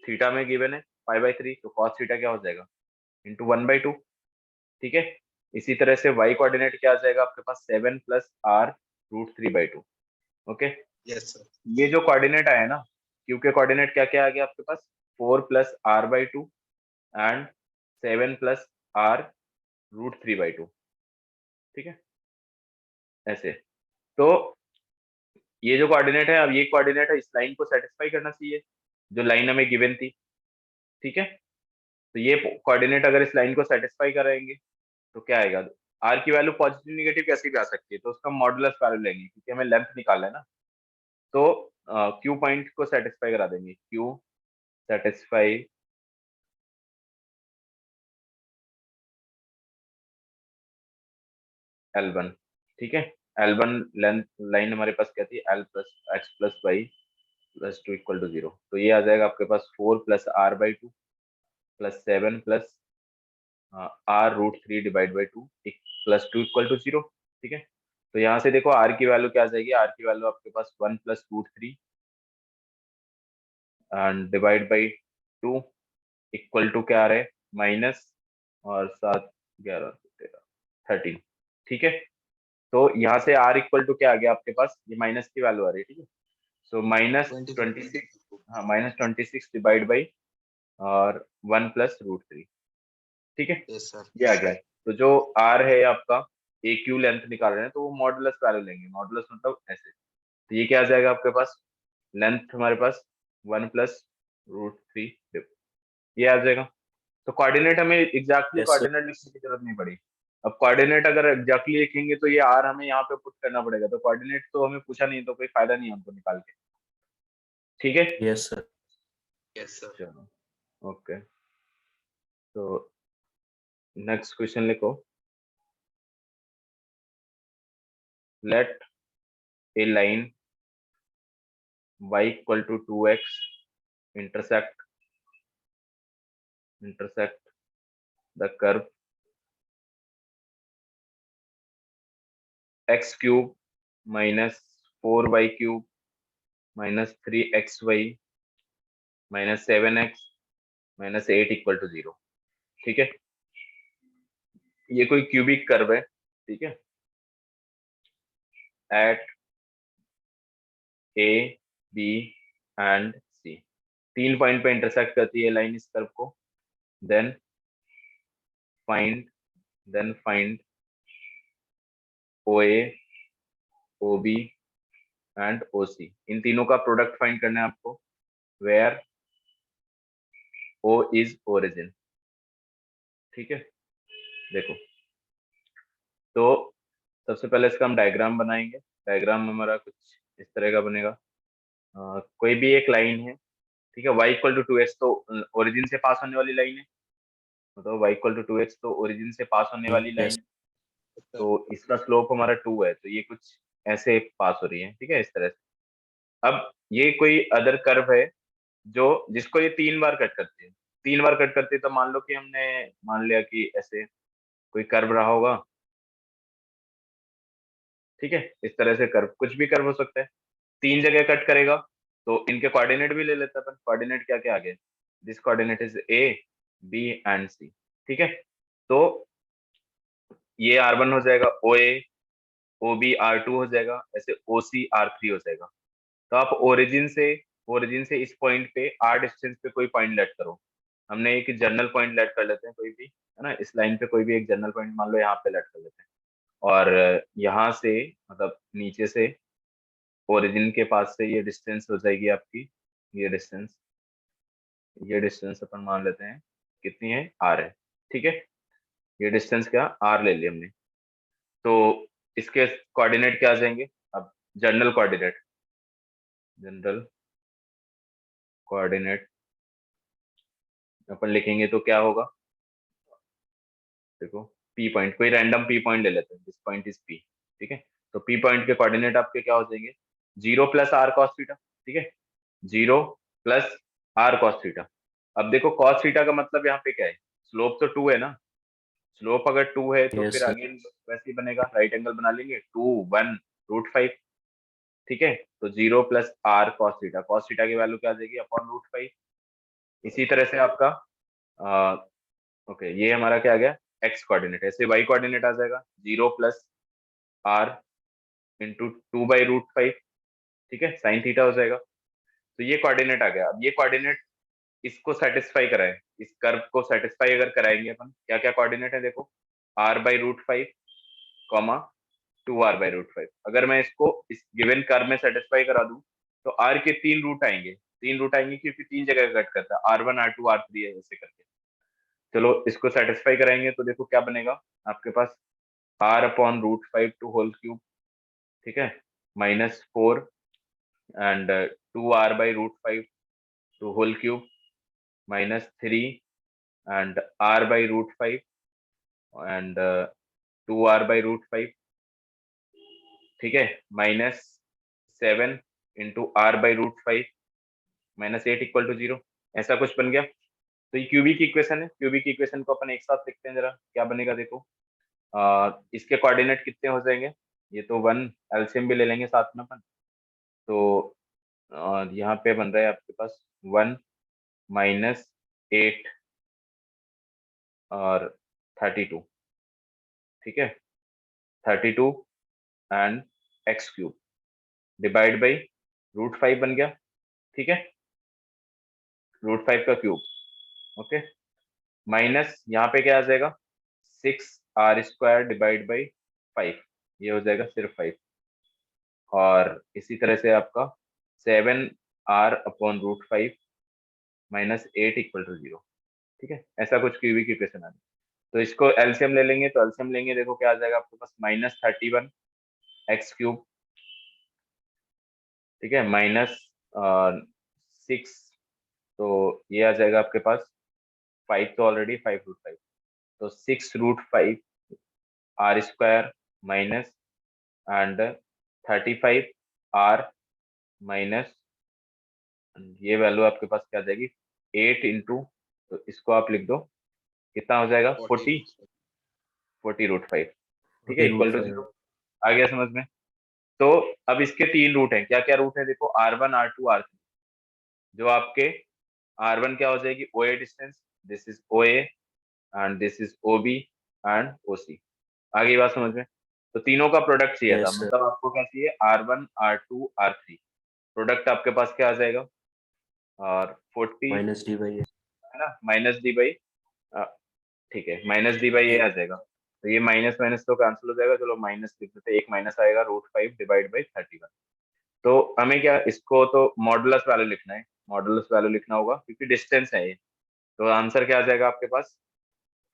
थीटा में गिवन है π/3, तो cos थीटा क्या हो जाएगा, इंटू 1/2, ठीक है। इसी तरह से y कोऑर्डिनेट क्या आ जाएगा आपके पास, 7+r√3/2, ओके। Yes sir. ये जो कोऑर्डिनेट आया ना, क्यू के कोऑर्डिनेट क्या क्या आ गया आपके पास, 4+r/2 एंड 7+r√3/2, ठीक है, ऐसे। तो ये जो कोऑर्डिनेट है, अब ये कोऑर्डिनेट है, इस लाइन को सेटिस्फाई करना चाहिए जो लाइन हमें गिवन थी, ठीक है। तो ये कोऑर्डिनेट अगर इस लाइन को सेटिस्फाई करेंगे तो क्या आएगा, आर की वैल्यू पॉजिटिव निगेटिव कैसे भी आ सकती है, तो उसका मॉडुलस वैल्यू लेंगे क्योंकि हमें लेंथ निकालना है ना। तो क्यू पॉइंट को सेटिस्फाई करा देंगे, क्यू सेटिस्फाई L1, ठीक है। L1 लेंथ लाइन हमारे पास क्या थी, L+x+y+2 इक्वल टू 0, तो ये आ जाएगा आपके पास 4+r/2 plus 7+r√3/2 plus 2 equal to 0, ठीक है। तो यहाँ से देखो r की वैल्यू क्या आ जाएगी, r की वैल्यू आपके पास 1+√3 and divide by 2 equal to क्या आ रहा है, माइनस, और 7, 11, 13, 13, ठीक है। तो यहाँ से r इक्वल टू क्या आ गया आपके पास, ये माइनस की वैल्यू आ रही है, ठीक है। सो -26, हाँ -26 डिवाइड बाई और 1+√3, ठीक है, यस सर। ये आ गया। तो जो r है आपका, ए क्यू लेंथ निकाल रहे हैं, तो वो मॉडुलस वैल्यू लेंगे, मॉडुलस मतलब ऐसे। तो ये क्या आ जाएगा आपके पास, लेंथ हमारे पास 1+√3, ये आ जाएगा। तो कोऑर्डिनेट हमें एग्जैक्टली Yes, sir. कोऑर्डिनेट लिखने की जरूरत नहीं पड़ी। अब कोऑर्डिनेट अगर एग्जैक्टली लिखेंगे तो ये आर हमें यहाँ पे पुट करना पड़ेगा, तो कोऑर्डिनेट तो हमें पूछा नहीं, तो कोई फायदा नहीं है हमको निकाल के, ठीक है। Yes, sir. Yes sir. चलो, ओके, तो नेक्स्ट क्वेश्चन लिखो। Let a line y equal to 2x intersect the curve x cube minus 4y cube minus 3xy minus 7x minus 8 equal to 0। ठीक है, ये कोई क्यूबिक कर्व है। ठीक है, at A B and C, 3 point पे intersect करती है लाइन इस कर्व को। Then find O A, O B and O C, इन तीनों का प्रोडक्ट फाइंड करना है आपको, वेयर ओ इज ओरिजिन। ठीक है, देखो, तो सबसे पहले इसका हम डायग्राम बनाएंगे। डायग्राम हमारा कुछ इस तरह का बनेगा। कोई भी एक लाइन है, ठीक है, y इक्वल टू 2x तो ओरिजिन से पास होने वाली लाइन है, मतलब y इक्वल टू 2x तो ओरिजिन से पास होने वाली लाइन Yes. है। तो इसका स्लोप हमारा 2 है, तो ये कुछ ऐसे पास हो रही है। ठीक है, इस तरह से। अब ये कोई अदर कर्व है जो जिसको ये 3 बार कट करती है। 3 बार कट करती है, तो मान लो कि हमने मान लिया कि ऐसे कोई कर्व रहा होगा। ठीक है, इस तरह से कर्व, कुछ भी कर्व हो सकता है, 3 जगह कट करेगा। तो इनके कोऑर्डिनेट भी ले लेते हैं अपन। कोऑर्डिनेट क्या क्या आ गए, this coordinate is A B and C. ठीक है, तो ये R1 हो जाएगा, ओ ए ओ बी R2 हो जाएगा, ऐसे ओ सी R3 हो जाएगा। तो आप ओरिजिन से इस पॉइंट पे आर डिस्टेंस पे कोई पॉइंट लेट करो। हमने एक जनरल पॉइंट लेट कर लेते हैं, कोई भी, है ना, इस लाइन पे कोई भी एक जनरल पॉइंट मान लो यहाँ पे लेट कर लेते हैं। और यहाँ से मतलब नीचे से ओरिजिन के पास से ये डिस्टेंस हो जाएगी आपकी, ये डिस्टेंस अपन मान लेते हैं कितनी है, आर है। ठीक है, ये डिस्टेंस क्या, आर ले लिया हमने। तो इसके कोऑर्डिनेट क्या आ जाएंगे अब, जनरल कोऑर्डिनेट अपन लिखेंगे तो क्या होगा, देखो, पी पॉइंट, कोई रैंडम पी पॉइंट ले लेते हैं, दिस पॉइंट इज पी। ठीक है, तो पी पॉइंट के कोऑर्डिनेट आपके क्या हो जाएंगे, 0 प्लस आर कॉस थीटा। ठीक है, 0 प्लस आर कॉस थीटा। अब देखो कॉस थीटा का मतलब यहाँ पे क्या है, स्लोप तो 2 है ना। स्लोप अगर 2 है तो Yes, फिर sir. अगेन वैसे ही बनेगा, राइट एंगल बना लेंगे, 2 1 √5। ठीक है, तो 0 प्लस आर कॉस थीटा की वैल्यू क्या आ जाएगी, अपॉन √5। इसी तरह से आपका ओके, ये हमारा क्या आ गया, एक्स कोऑर्डिनेट। ऐसे वाई कोऑर्डिनेट आ जाएगा 0 प्लस आर इंटू 2/√5। ठीक है, साइन थीटा हो जाएगा। तो ये कोऑर्डिनेट आ गया। अब ये कोऑर्डिनेट इसको सेटिस्फाई कराए, इस कर्व को सेटिस्फाई अगर कराएंगे अपन, क्या क्या कोऑर्डिनेट है देखो, r/√5 कॉमा 2r/√5। अगर मैं इसको इस गिवन कर्व में सेटिस्फाई करा दूं, तो r के 3 रूट आएंगे क्योंकि 3 जगह कट करता है, R1 R2 R3 है, ऐसे करके। चलो इसको सेटिस्फाई कराएंगे तो देखो क्या बनेगा आपके पास, r/√5 टू होल क्यूब। ठीक है, -4 and 2r/√5 to whole cube, -3 and r/√5 and 2r/√5। ठीक है, -7 इंटू r/√5 -8 इक्वल टू 0। ऐसा कुछ बन गया। तो ये क्यूबिक इक्वेशन है। क्यूबिक इक्वेशन को अपन एक साथ लिखते हैं, जरा क्या बनेगा देखो। इसके कोऑर्डिनेट कितने हो जाएंगे, ये तो 1, एलसीएम भी ले लेंगे साथ में अपन। तो यहाँ पे बन रहा है आपके पास 1 -8 और 32। ठीक है, 32 and x cube divide by √5 बन गया। ठीक है, √5 का क्यूब। ओके, माइनस यहाँ पे क्या आ जाएगा, 6r² डिवाइड बाई 5, ये हो जाएगा सिर्फ 5। और इसी तरह से आपका 7r/√5 -8 इक्वल टू 0। ठीक है, ऐसा कुछ क्यूबिक इक्वेशन आ रही है। तो इसको एलसीएम ले लेंगे, तो एलसीएम लेंगे, देखो क्या आ जाएगा आपके पास, -31 एक्स क्यूब। ठीक है, -6, तो ये आ जाएगा आपके पास 5, तो ऑलरेडी 5√5, तो 6√5 r² माइनस एंड 35 r ये वैल्यू आपके पास क्या आ जाएगी 8 इंटू, तो इसको आप लिख दो, कितना हो जाएगा 40, 40√5, ठीक है, 40 root इक्वल टू 5. 0। आ गया समझ में? तो अब इसके 3 रूट हैं, क्या क्या रूट है देखो, R1 R2 R3। जो आपके R1 क्या हो जाएगी OA distance, this is OA and this is OB and OC। आगे बात समझ में? तो तीनों का प्रोडक्ट चाहिए था, Yes, sir. मतलब आपको क्या चाहिए R1 R2 R3, प्रोडक्ट आपके पास क्या आ जाएगा, और 40 Minus d by a. है ना, माइनस डी बाई, ठीक है, माइनस डी बाई ए आ जाएगा। तो ये माइनस माइनस तो कैंसिल हो जाएगा, चलो माइनस लिख देते हैं, एक माइनस आएगा √5 डिवाइड बाई 31। तो हमें क्या, इसको तो मॉडुलस वैल्यू लिखना है, मॉडुलस वैल्यू लिखना होगा क्योंकि डिस्टेंस है ये। तो आंसर क्या आ जाएगा आपके पास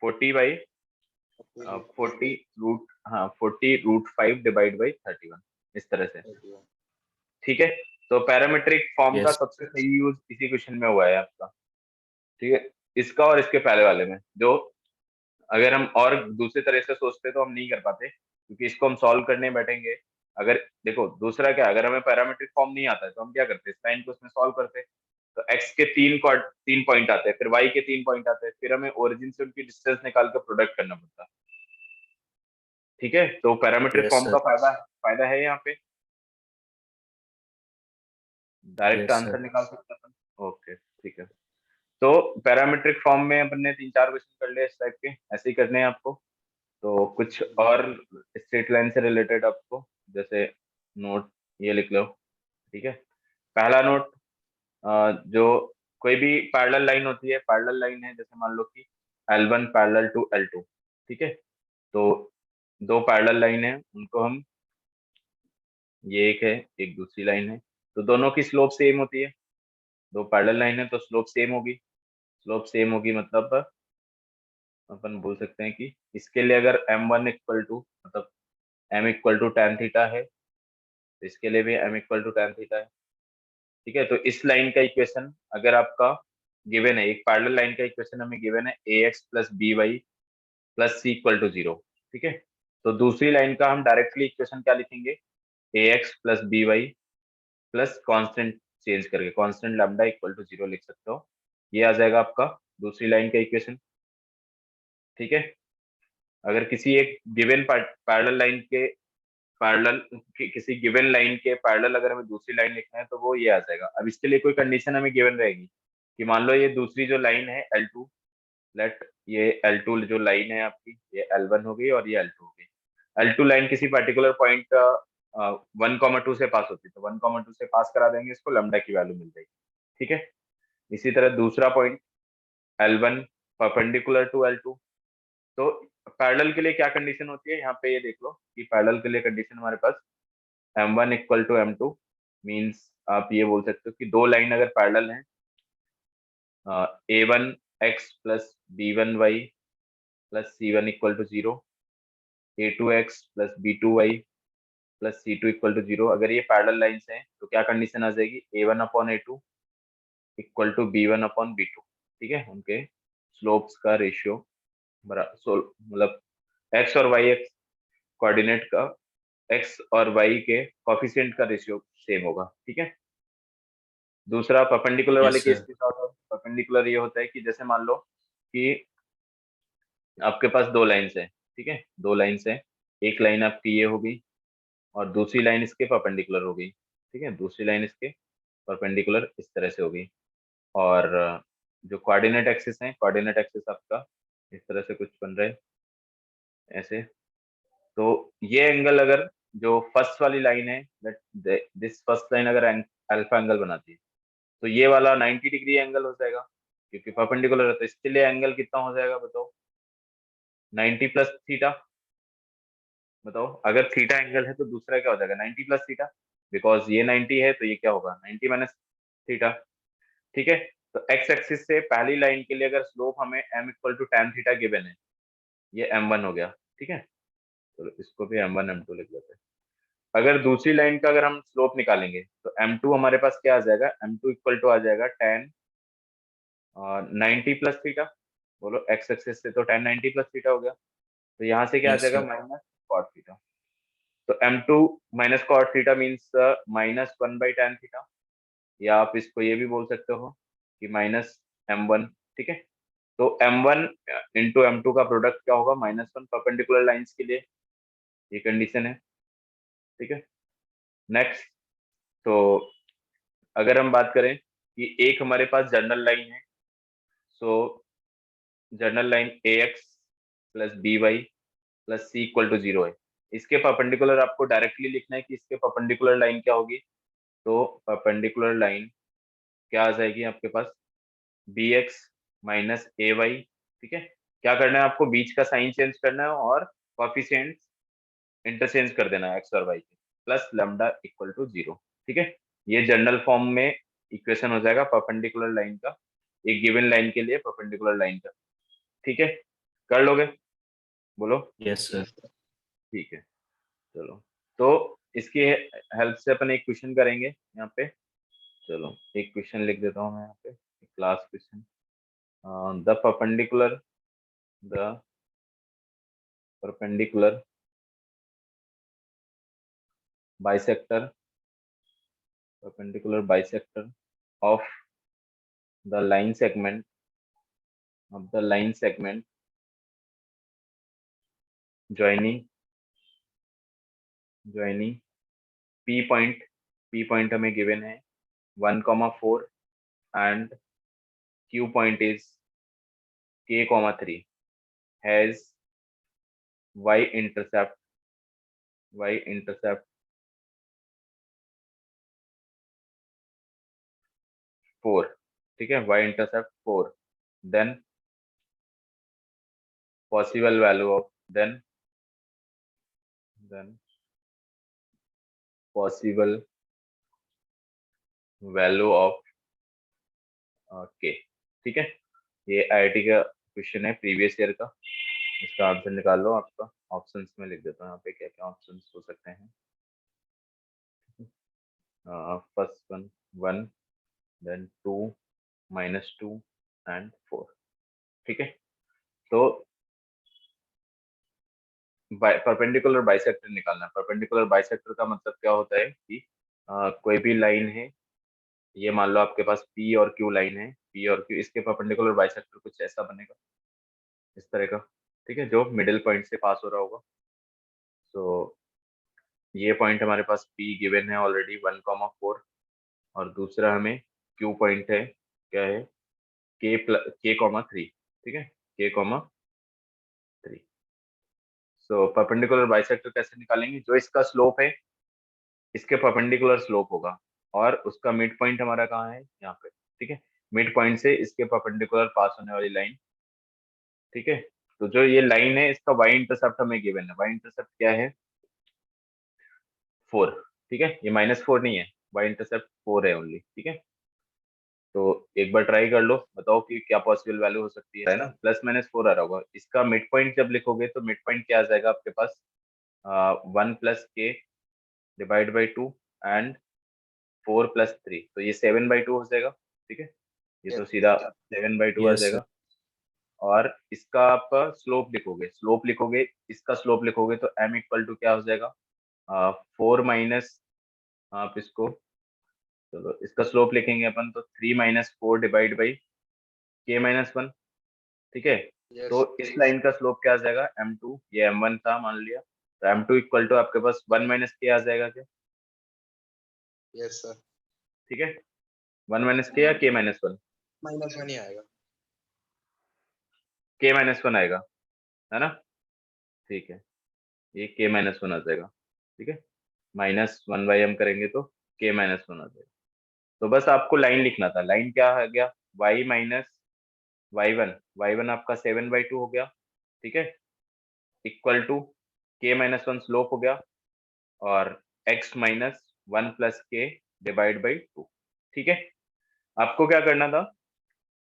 40 बाई 40 रूट, हाँ 40√5 डिवाइड बाई 31, इस तरह से, ठीक है। तो पैरामीट्रिक फॉर्म का Yes. सबसे सही यूज इसी क्वेश्चन में हुआ है आपका, ठीक है, इसका और इसके पहले वाले में। जो अगर हम और दूसरी तरह से सोचते तो हम नहीं कर पाते, क्योंकि इसको हम सॉल्व करने बैठेंगे। अगर देखो दूसरा क्या, अगर हमें पैरामीट्रिक फॉर्म नहीं आता है तो हम क्या करते हैं, साइन को उसमें सॉल्व करते हैं। तो x के 3 पॉइंट आते हैं, फिर y के 3 पॉइंट आते हैं, फिर हमें ओरिजिन से उनकी डिस्टेंस निकाल कर प्रोडक्ट करना पड़ता है, ठीक है। तो पैरामीट्रिक Yes, फॉर्म sir. का फायदा फायदा है यहाँ पे, डायरेक्ट Yes, आंसर sir. निकाल सकते हैं अपन। ओके ठीक है। तो पैरामीट्रिक फॉर्म में अपन ने 3-4 क्वेश्चन कर लिए इस टाइप के, ऐसे ही करने हैं आपको। तो कुछ और स्ट्रेट लाइन से रिलेटेड आपको, जैसे नोट ये लिख लो, ठीक है। पहला नोट, जो कोई भी पैरेलल लाइन होती है, पैरेलल लाइन है, जैसे मान लो कि L1 पैरेलल टू L2, ठीक है। तो दो पैरेलल लाइन है, उनको हम, ये एक है, एक दूसरी लाइन है, तो दोनों की स्लोप सेम होती है। दो पैरेलल लाइन है तो स्लोप सेम होगी, स्लोप सेम होगी मतलब अपन बोल सकते हैं कि इसके लिए अगर m1 इक्वल टू, मतलब m equal to tan theta है, तो इसके लिए भी m equal to tan theta है, ठीक है। तो इस लाइन का इक्वेशन अगर आपका गिवन है, एक पैरेलल लाइन का इक्वेशन हमें गिवन है ax plus B Y plus C equal to 0, ठीक है। तो दूसरी लाइन का हम डायरेक्टली इक्वेशन क्या लिखेंगे, ax plus B Y plus constant change करके कॉन्स्टेंट लैम्डा इक्वल टू 0 लिख सकते हो। ये आ जाएगा आपका दूसरी लाइन का इक्वेशन, ठीक है। अगर किसी एक गिवन पैरेलल लाइन के पैरेलल, किसी गिवन लाइन के पैरेलल अगर हमें दूसरी लाइन लिखना है तो वो ये आ जाएगा। अब इसके लिए कोई कंडीशन हमें गिवन रहेगी कि मान लो ये दूसरी जो लाइन है L2, लेट ये L2 जो लाइन है आपकी, ये L1 हो गई और ये L2 हो गई। L2 लाइन किसी पर्टिकुलर पॉइंट 1,2 से पास होती है, तो 1,2 से पास करा देंगे इसको, लैम्डा की वैल्यू मिल जाएगी, ठीक है। इसी तरह दूसरा point L1 perpendicular to L2, तो पैरेलल के लिए क्या कंडीशन होती है, यहाँ पे ये देख लो कि पैरेलल के लिए कंडीशन हमारे पास M1 equal to M2, means आप ये बोल सकते हो कि दो लाइन अगर पैरेलल हैं, A1x plus B1y plus C1 equal to 0, A2x plus B2y plus C2 equal to 0, अगर ये पैरेलल लाइन्स हैं तो क्या कंडीशन आ जाएगी, A1 upon A2 equal to B1 upon B2, ठीक है। उनके स्लोप्स का रेशियो मतलब x और y एक्स कोऑर्डिनेट का, x और y के कोफिशिएंट का रेशियो सेम होगा, ठीक है। दूसरा परपेंडिकुलर वाले Yes, केस sir. के साथ, परपेंडिकुलर ये होता है कि जैसे मान लो कि आपके पास दो लाइन्स हैं, ठीक है, दो लाइन्स हैं, एक लाइन आपकी ये होगी और दूसरी लाइन इसके परपेंडिकुलर हो गई, ठीक है, दूसरी लाइन इसके परपेंडिकुलर इस तरह से होगी। और जो कोऑर्डिनेट एक्सिस है, कोऑर्डिनेट एक्सिस आपका इस तरह से कुछ बन रहा है ऐसे। तो ये एंगल अगर, जो फर्स्ट वाली लाइन है, दिस फर्स्ट लाइन अगर अल्फा एंगल बनाती है, तो ये वाला 90 डिग्री एंगल हो जाएगा, क्योंकि परपेंडिकुलर है। तो इसके लिए एंगल कितना हो जाएगा बताओ, 90 प्लस थीटा। बताओ अगर थीटा एंगल है तो दूसरा क्या हो जाएगा, 90 प्लस थीटा, बिकॉज ये 90 है तो ये क्या होगा 90 माइनस थीटा, ठीक है। तो एक्स एक्सिस से पहली लाइन के लिए अगर स्लोप हमें m equal to tan theta given है, ये m1 हो गया, ठीक है। तो इसको भी m1 m2 लिख लेते हैं। अगर दूसरी लाइन का अगर हम स्लोप निकालेंगे तो m2 हमारे पास क्या आ जाएगा, m2 इक्वल टू आ जाएगा tan 90 प्लस थीटा। बोलो एक्स एक्सिस से तो tan 90 प्लस थीटा हो गया, तो यहाँ से क्या आ Yes, जाएगा sir. Minus cot theta. तो m2 minus cot theta means minus 1 by tan theta, या आप इसको ये भी बोल सकते हो कि -m1, ठीक है। तो m1 इंटू m2 का प्रोडक्ट क्या होगा, -1 परपेंडिकुलर लाइंस के लिए, ये कंडीशन है, ठीक है। नेक्स्ट, तो अगर हम बात करें कि एक हमारे पास जनरल लाइन है, so general line ax plus by plus C equal to 0 है। इसके परपेंडिकुलर आपको डायरेक्टली लिखना है कि इसके परपेंडिकुलर लाइन क्या होगी। तो परपेंडिकुलर लाइन क्या आ जाएगी आपके पास, bx माइनस ay, ठीक है। क्या करना है आपको, बीच का साइन चेंज करना है और कॉफिशिएंट इंटरचेंज कर देना है एक्स और वाई के, प्लस लैम्डा इक्वल टू 0, ठीक है। ये जनरल फॉर्म में इक्वेशन हो जाएगा परपेंडिकुलर लाइन का, एक गिवन लाइन के लिए परपेंडिकुलर लाइन का, ठीक है। कर लोगे, बोलो। Yes, sir. Yes, sir. ठीक है, चलो। तो इसकी हेल्प से अपन एक क्वेश्चन करेंगे यहाँ पे। चलो एक क्वेश्चन लिख देता हूँ मैं यहाँ पे, class question. The perpendicular bisector of the line segment joining p point हमें given है 1,4 and q point is k,3 has y intercept 4, ठीक है, y intercept 4, then possible value of then possible value of k, ठीक है। ये IIT का question है, previous year का। इसका आंसर निकाल लो आपका। ऑप्शंस में लिख देता हूँ यहाँ पे क्या क्या ऑप्शंस हो सकते हैं। फर्स्ट वन 1, देन 2, -2 एंड 4, ठीक है। तो परपेंडिकुलर बाइसेक्टर निकालना है। परपेंडिकुलर बाइसेक्टर का मतलब क्या होता है कि कोई भी लाइन है, ये मान लो आपके पास पी और क्यू लाइन है, पी और क्यू, इसके परपेंडिकुलर बाइसेक्टर कुछ ऐसा बनेगा, इस तरह का, ठीक है, जो मिडिल पॉइंट से पास हो रहा होगा। तो ये पॉइंट हमारे पास पी गिवन है ऑलरेडी 1,4, और दूसरा हमें क्यू पॉइंट है, क्या है, k,3, ठीक है, k,3। सो परपेंडिकुलर बाइसेक्टर कैसे निकालेंगे, जो इसका स्लोप है इसके परपेंडिकुलर स्लोप होगा, और उसका मिड पॉइंट हमारा कहाँ है, यहाँ पे, ठीक है। मिड पॉइंट से इसके परपेंडिकुलर पास होने वाली लाइन, ठीक है। तो जो ये लाइन है इसका y इंटरसेप्ट हमें गिवन है, y इंटरसेप्ट क्या है, 4, ठीक है। ये -4 नहीं है, y इंटरसेप्ट 4 है ओनली, ठीक है। तो एक बार ट्राई कर लो, बताओ कि क्या पॉसिबल वैल्यू हो सकती है ना। +-4 आ रहा होगा। इसका मिड पॉइंट जब लिखोगे तो मिड पॉइंट क्या आ जाएगा आपके पास, 1 + k डिवाइड बाई 2 एंड 4 + 3, तो ये 7/2 हो जाएगा, ठीक है। ये तो Yes, सीधा 7/2 आ Yes, sir. जाएगा। और इसका आप स्लोप लिखोगे, इसका स्लोप लिखोगे तो m इक्वल टू क्या हो जाएगा, 4 माइनस, आप इसको, चलो इसका स्लोप लिखेंगे अपन तो 3 - 4 डिवाइड बाई k-1, ठीक है। yes, तो इस लाइन का स्लोप क्या आ जाएगा, m2, ये m1 था मान लिया, तो m2 इक्वल टू आपके पास 1 - k आ जाएगा क्या, yes, sir. ठीक है। 1 - k या k-1, -1 ही आएगा. k-1 आएगा, है ना, ठीक है। ये k-1 आ जाएगा, ठीक है। -1/m करेंगे तो k-1 आ जाएगा। तो बस आपको लाइन लिखना था, लाइन क्या आ गया, y माइनस y1 आपका 7/2 हो गया, ठीक है, इक्वल टू k-1 स्लोप हो गया, और x -1 + k डिवाइड बाई 2, ठीक है। आपको क्या करना था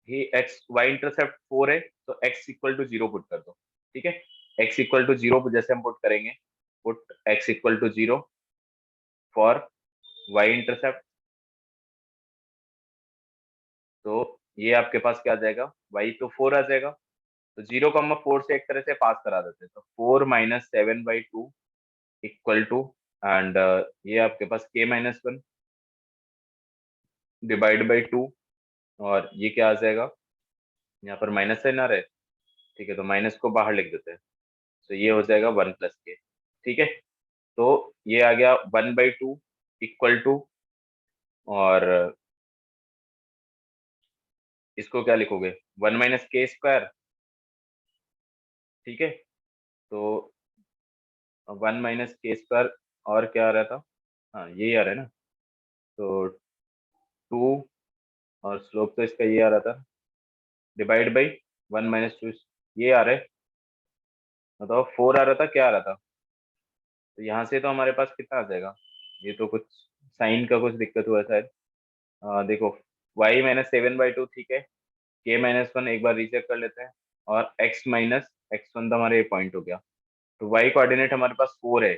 कि y इंटरसेप्ट 4 है, तो x इक्वल टू 0 पुट कर दो, ठीक है। x इक्वल टू 0 जैसे हम पुट करेंगे, put x equal to 0 for y intercept, तो ये आपके पास क्या आ जाएगा, y तो 4 आ जाएगा, तो 0,4 से एक तरह से पास करा देते हैं, तो 4 - 7/2 इक्वल टू, एंड ये आपके पास k-1, डिवाइड बाई 2, और ये क्या आ जाएगा, यहाँ पर माइनस साइन आ रहा है, ठीक है, तो माइनस को बाहर लिख देते हैं, तो ये हो जाएगा 1 प्लस के, ठीक है। तो ये आ गया 1/2 इक्वल टू, और इसको क्या लिखोगे, 1 माइनस के स्क्वायर, ठीक है। तो 1 माइनस के स्क्वायर, और क्या आ रहा था, हाँ यही आ रहा है ना, तो 2, और स्लोप तो इसका ये आ रहा था, डिवाइड बाई 1 माइनस 2, ये आ रहा है, मतलब 4 आ रहा था, क्या आ रहा था, तो यहाँ से तो हमारे पास कितना आ जाएगा, ये तो कुछ साइन का कुछ दिक्कत हुआ है शायद। देखो y माइनस 7/2, ठीक है, k माइनस 1 एक बार रीचेक कर लेते हैं, और x माइनस x1 तो हमारे पॉइंट हो गया, तो y कोऑर्डिनेट हमारे पास 4 है,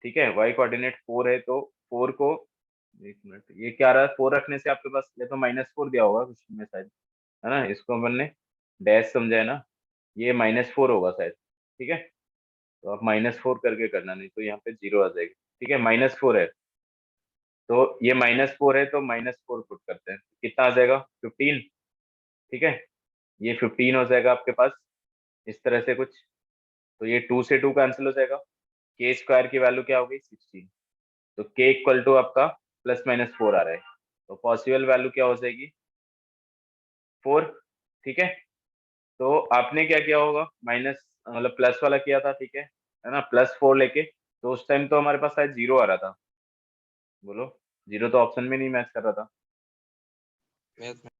ठीक है, y कोऑर्डिनेट 4 है, तो 4 को, एक मिनट, ये क्या रहा है, 4 रखने से आपके पास ये तो -4 दिया होगा कुछ में शायद, है ना, इसको अपन ने डैश समझा है ना, ये -4 होगा शायद, ठीक है, तो आप -4 करके करना, नहीं तो यहाँ पे 0 आ जाएगी, ठीक है, -4 है, तो ये -4 है, तो -4 पुट करते हैं, कितना आ जाएगा 15, ठीक है, ये 15 हो जाएगा आपके पास, इस तरह से कुछ, तो ये 2 से 2 कैंसिल हो जाएगा, के स्क्वायर की वैल्यू क्या होगी 16, तो के इक्वल टू आपका +-4 आ रहा है, तो पॉसिबल वैल्यू क्या हो जाएगी 4, ठीक है। तो आपने क्या किया होगा, माइनस मतलब प्लस वाला किया था, ठीक है ना, +4 लेके, तो उस टाइम तो हमारे पास शायद 0 आ रहा था, बोलो, 0 तो ऑप्शन में नहीं मैच कर रहा था, मैथ में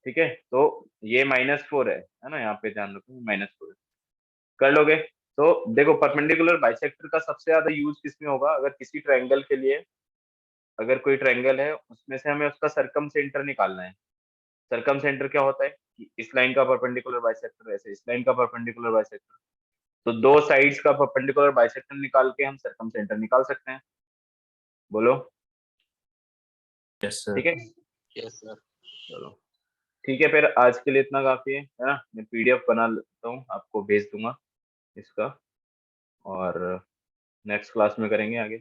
ठीक है, तो ये -4 है ना, यहाँ पे ध्यान रखो -4 कर लोगे। तो देखो परपेंडिकुलर बाइसेक्टर का सबसे ज्यादा यूज किसमें होगा, अगर किसी ट्रायंगल के लिए, अगर कोई ट्रायंगल है उसमें से हमें उसका सरकम सेंटर निकालना है, सरकम सेंटर क्या होता है कि इस लाइन का परपेंडिकुलर बाइसेक्टर ऐसे, इस लाइन का परपेंडिकुलर बाइसेक्टर, तो दो साइड्स का परपेंडिकुलर बाइसेक्टर निकाल के हम सरकम सेंटर निकाल सकते हैं, बोलो, Yes, sir. ठीक है, यस सर। चलो ठीक है, फिर आज के लिए इतना काफी है ना, मैं पीडीएफ बना लेता हूँ, आपको भेज दूंगा इसका, और नेक्स्ट क्लास में करेंगे आगे।